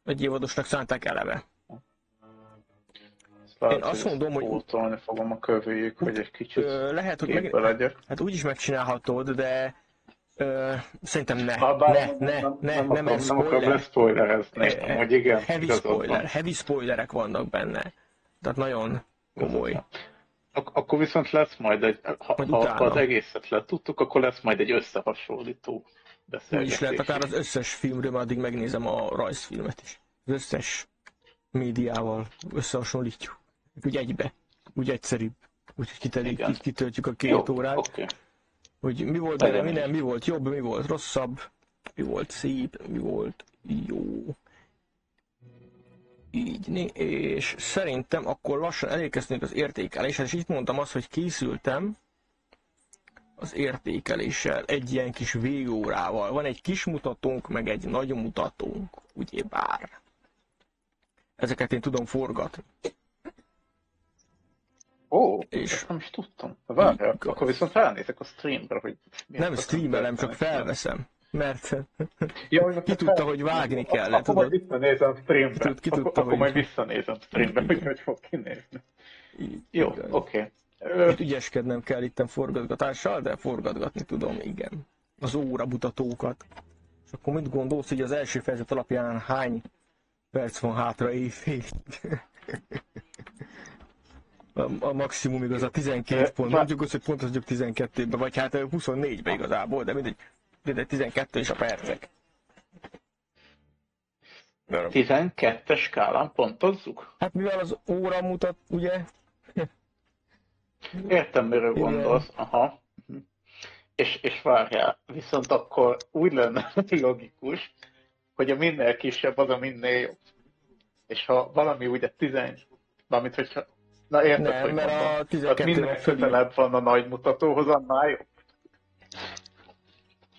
Egy évadosnak szánták eleve. Lehet, én azt mondom, hogy... Pótolni fogom a kövőjük, hogy egy kicsit lehet, hogy legyek. Hát úgy is megcsinálhatod, de szerintem ne akarom leszpoilerezni, hogy igen. Heavy spoilerek vannak benne. Tehát nagyon komoly. Akkor viszont lesz majd ha az egészet letudtuk, akkor lesz majd egy összehasonlító beszélgetés. Úgy is lehet, akár az összes filmről, addig megnézem a rajzfilmet is. Az összes médiával összehasonlítjuk. Úgy egybe. Úgy egyszerűbb. Úgyhogy kitöltjük a 2 órát. Okay. Hogy mi volt benne, mi volt jobb, mi volt rosszabb, mi volt szép, mi volt jó. Így, és szerintem akkor lassan elérkeztünk az értékeléshez, és itt mondtam azt, hogy készültem az értékeléssel egy ilyen kis végórával. Van egy kis mutatónk, meg egy nagy mutatónk, ugyebár. Ezeket én tudom forgatni. És nem is tudtam. Várjál, akkor viszont felnézek a streamre, hogy... Nem streamelem, csak felveszem. Mert ki tudta, hogy vágni kell. Akkor majd visszanézem streamre. Akkor majd visszanézem streamre, hogy fog kinézni. Jó, oké. Ügyeskednem kell itten forgatgatással, de forgatgatni tudom, igen. Az óramutatókat. És akkor mit gondolsz, hogy az első fejezet alapján hány perc van hátra éjfélig? A maximumig az a 12 pont. Mondjuk azt, hogy pont az 12-ben, vagy hát 24-ben igazából, de mindegy 12 és a percek. 12-es skálán pontozzuk? Hát mivel az óra mutat, ugye? Értem, miről gondolsz. Aha. És várjál, viszont akkor úgy lenne logikus, hogy a minél kisebb, az a minél jobb. És ha valami ugye 10, valamint hogyha... Na érted, nem, hogy mert mondom. a 12 minél közelebb van a nagy mutatóhoz, annál jobb.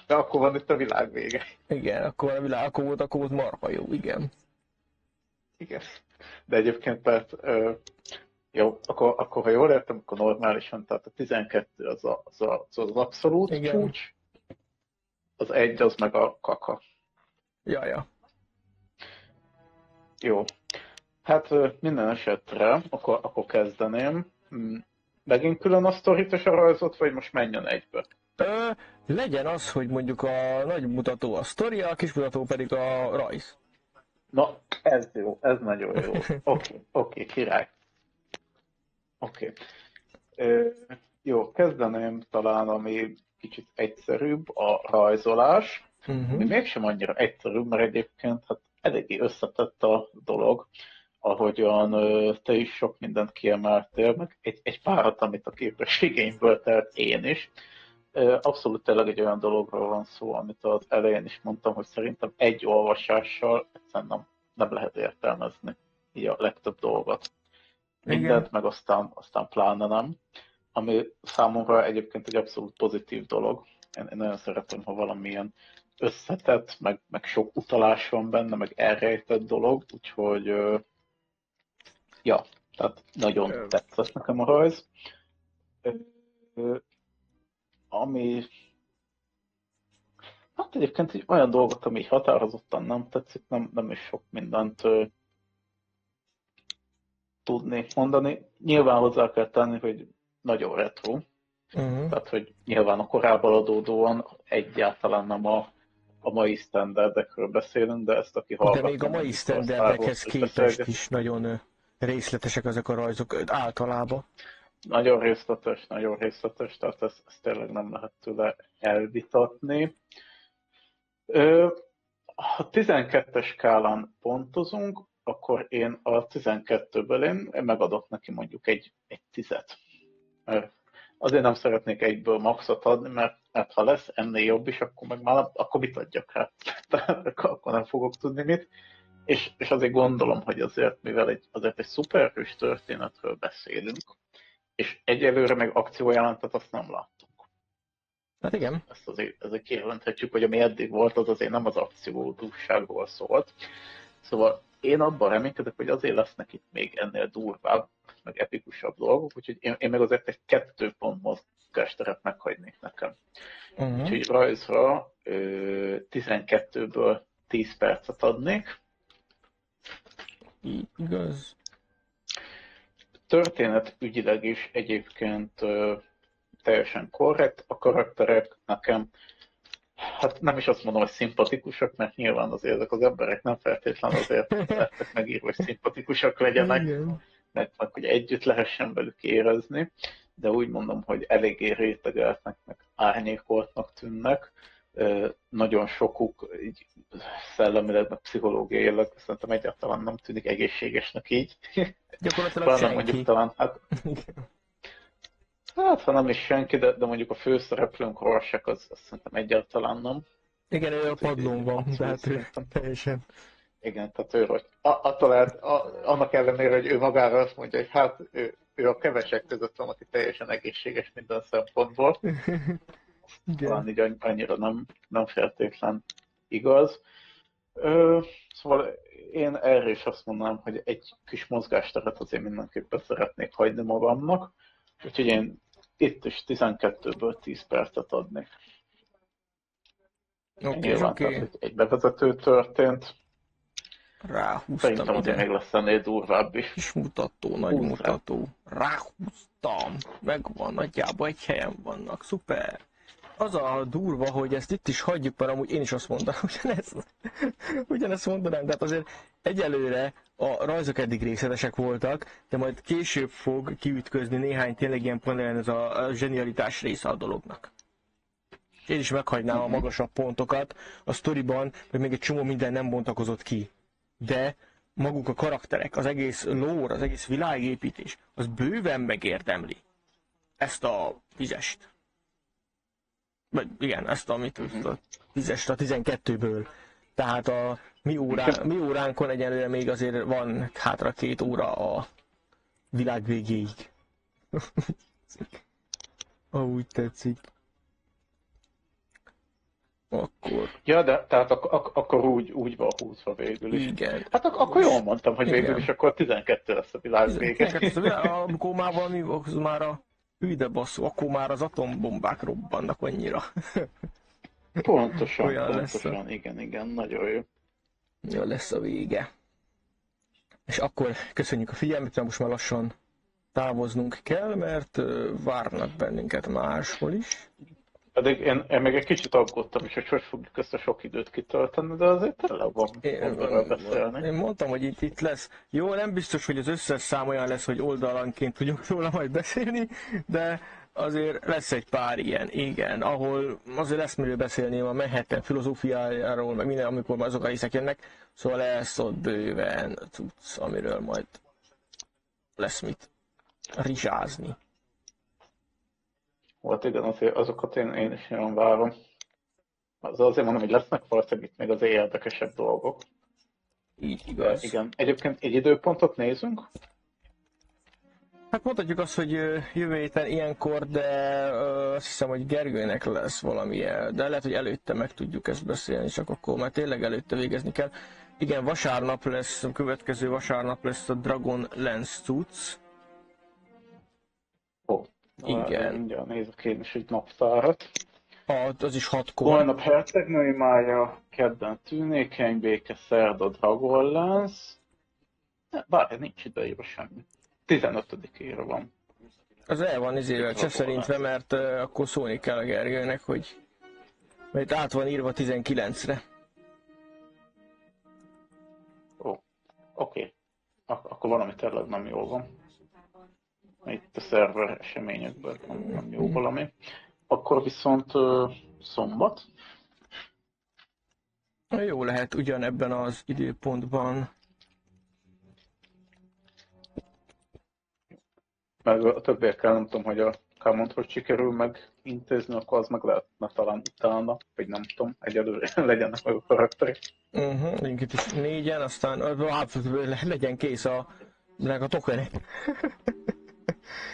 De akkor van itt a világ vége. Igen, akkor volt marha jó, igen. Igen. De egyébként tehát, jó, akkor ha jól értem, akkor normálisan, tehát a 12 az abszolút igen. csúcs, az egy az meg a kaka. Ja. Jó. Hát minden esetre, akkor kezdeném. Megint külön a sztorit és a rajzot, vagy most menjen egybe? Legyen az, hogy mondjuk a nagy mutató a sztoria, a kis mutató pedig a rajz. Na, ez jó, ez nagyon jó. Oké, király. Oké. Jó, kezdeném talán, ami kicsit egyszerűbb, a rajzolás. Ami mégsem annyira egyszerűbb, mert egyébként hát eléggé összetett a dolog, ahogyan te is sok mindent kiemeltél, meg egy párat, amit a képességeimből telt én is. Abszolút tényleg egy olyan dologról van szó, amit az elején is mondtam, hogy szerintem egy olvasással egyszerűen nem lehet értelmezni így a legtöbb dolgot. Mindent, meg aztán pláne nem. Ami számomra egyébként egy abszolút pozitív dolog. Én nagyon szeretem, ha valamilyen összetett, meg sok utalás van benne, meg elrejtett dolog, úgyhogy ja, tehát nagyon tetszett nekem a rajz. Ami hát egyébként egy olyan dolgot, ami határozottan nem tetszik, nem is sok mindent tudni mondani. Nyilván hozzá kell tenni, hogy nagyon retro. Tehát, hogy nyilván a korábban adódóan egyáltalán nem a mai standardekről beszélünk, de ezt aki hallgat... De még a mai standardekhez képest is nagyon részletesek ezek a rajzok általában. Nagyon részletes, tehát ezt tényleg nem lehet tőle elvitatni. Ha 12-es skálán pontozunk, akkor én a 12-ből én megadok neki mondjuk egy 10-et. Azért nem szeretnék egyből maxot adni, mert ha lesz ennél jobb is, akkor meg már akkor mit adjak rá? Tehát akkor nem fogok tudni mit. És azért gondolom, hogy azért, mivel azért egy szuperhős történetről beszélünk, és egyelőre meg akciójelentet azt nem láttuk. Hát igen. Ezt azért kijelenthetjük, hogy ami eddig volt, az azért nem az akciódúságról szólt. Szóval én abban reménykedek, hogy azért lesznek itt még ennél durvább, meg epikusabb dolgok, úgyhogy én meg azért egy 2 pont mozgásteret meghagynék nekem. Úgyhogy rajzra 12-ből 10 percet adnék. Igaz. Történet ügyileg is egyébként teljesen korrekt. A karakterek nekem, hát nem is azt mondom, hogy szimpatikusak, mert nyilván azért ezek az emberek nem feltétlenül azért lettek megírva, hogy szimpatikusak legyenek, mert hogy együtt lehessen velük érezni, de úgy mondom, hogy eléggé rétegeltnek, meg árnyékoltnak tűnnek. Nagyon sokuk így szellemileg, meg pszichológiailag szerintem egyáltalán nem tűnik egészségesnek így. Gyakorlatilag senki. Mondjuk talán, hát ha nem is senki, de mondjuk a főszereplőnk Rorschach az szerintem egyáltalán nem. Igen, ő a padlón van, tehát ő teljesen. Igen, tehát ő, hogy annak ellenére, hogy ő magára azt mondja, hogy hát ő a kevesek között van, aki teljesen egészséges minden szempontból. Talán így annyira nem feltétlen igaz. Szóval én erre is azt mondanám, hogy egy kis mozgásteret azért mindenképpen szeretnék hagyni magamnak. Úgyhogy én itt is 12-ből 10 percet adnék. Nyilván, tehát egy bevezető történt. Ráhúztam szerintem ide. Azért még lesz ennél durvább is. Kis mutató, nagy mutató. Ráhúztam. Megvan, nagyjából egy helyen vannak. Szuper. Az a durva, hogy ezt itt is hagyjuk, mert amúgy én is azt mondanám, ugyanezt mondanám, tehát azért egyelőre a rajzok eddig részletesek voltak, de majd később fog kiütközni néhány tényleg ilyen panelen ez a zsenialitás része a dolognak. Én is meghagynám a magasabb pontokat, a sztoriban meg még egy csomó minden nem bontakozott ki, de maguk a karakterek, az egész lore, az egész világépítés, az bőven megérdemli ezt a 10-est. Igen, ezt amit a 10-est a 12-ből. Tehát a mi óránkon egyelőre még azért van hátra 2 óra a világ végéig. Úgy tetszik. Akkor... Ja, de tehát akkor úgy van húzva végül is. Igen. Hát akkor jól mondtam, hogy végül is akkor 12 lesz a világ vége. Amikor már valami, az már a hűde basszú, akkor már az atombombák robbannak annyira. Pontosan, Olyan lesz pontosan, igen, nagyon jó. jó lesz a vége. És akkor köszönjük a figyelmet, mert most már lassan távoznunk kell, mert várnak bennünket máshol is. Pedig én még egy kicsit aggódtam is, hogy fogjuk ezt a sok időt kitölteni, de azért tele van miről beszélni. Én mondtam, hogy itt lesz. Jó, nem biztos, hogy az összes szám olyan lesz, hogy oldalanként tudjuk róla majd beszélni, de azért lesz egy pár ilyen, igen, ahol azért lesz miről beszélni a Manhattan filozófiájáról, meg minden, amikor már azok a részek jönnek, szóval lesz ott bőven cucc, amiről majd lesz mit rizsázni. Volt igen, azért azokat én is nagyon várom. Azért mondom, hogy lesznek valószínűleg itt még az érdekesebb dolgok. Így igaz. Igen, egyébként egy időpontot nézünk. Hát mondhatjuk azt, hogy jövő héten ilyenkor, de azt hiszem, hogy Gergőnek lesz valamilyen, de lehet, hogy előtte meg tudjuk ezt beszélni, csak akkor már tényleg előtte végezni kell. Igen, vasárnap lesz, a következő vasárnap lesz a Dragon Lance cucc. Igen. Mindjárt nézek én is egy naptárat. Az is 6-kor. Holnap hercegnői mája, kedden tűnékeny béke, szerda Dragon Lance. Bár nincs ideírva semmi. 15-ére van. Az el van izével cseszerintve, mert akkor szólni kell a Gergőnek, hogy mert át van írva 19-re. Oké. Akkor valami tényleg nem jól van. Itt a szerver eseményekből nem jó valami. Akkor viszont szombat. Jó lehet ugyanebben az időpontban. Meg a többiekkel nem tudom, hogy a Common-t hogy sikerül megintézni, akkor az meg lehetne talán utána, vagy nem tudom, egyelőre legyenek meg a karakterek. Itt is 4-en, aztán legyen kész a tokenek.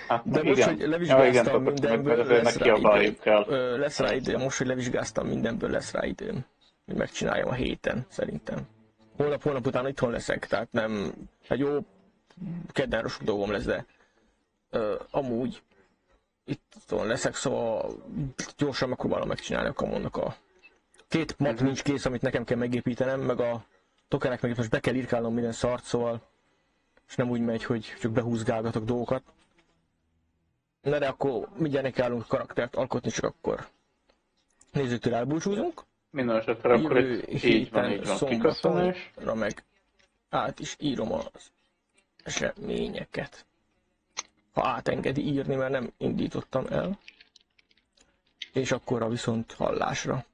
Hát, de most, hogy levizsgáztam mindenből, lesz rá idő. Most, hogy levizsgáztam mindenből, lesz rá időm, hogy megcsináljam a héten, szerintem. Holnap után itthon leszek, tehát nem, hát jó, kedden sok dolgom lesz, de amúgy itthon leszek, szóval gyorsan megpróbálom megcsinálni a Commonnak a 2 map nincs kész, amit nekem kell megépítenem, meg a tokenek meg most be kell írkálnom minden szart, szóval és nem úgy megy, hogy csak behúzgálgatok dolgokat. Na de akkor mindjárt nekiállunk karaktert alkotni, csak akkor nézőtől elbúcsúzunk. Minden esetre akkor így van, szombatonra meg át is írom az eseményeket. Ha átengedi írni, mert nem indítottam el. És akkor a viszont hallásra.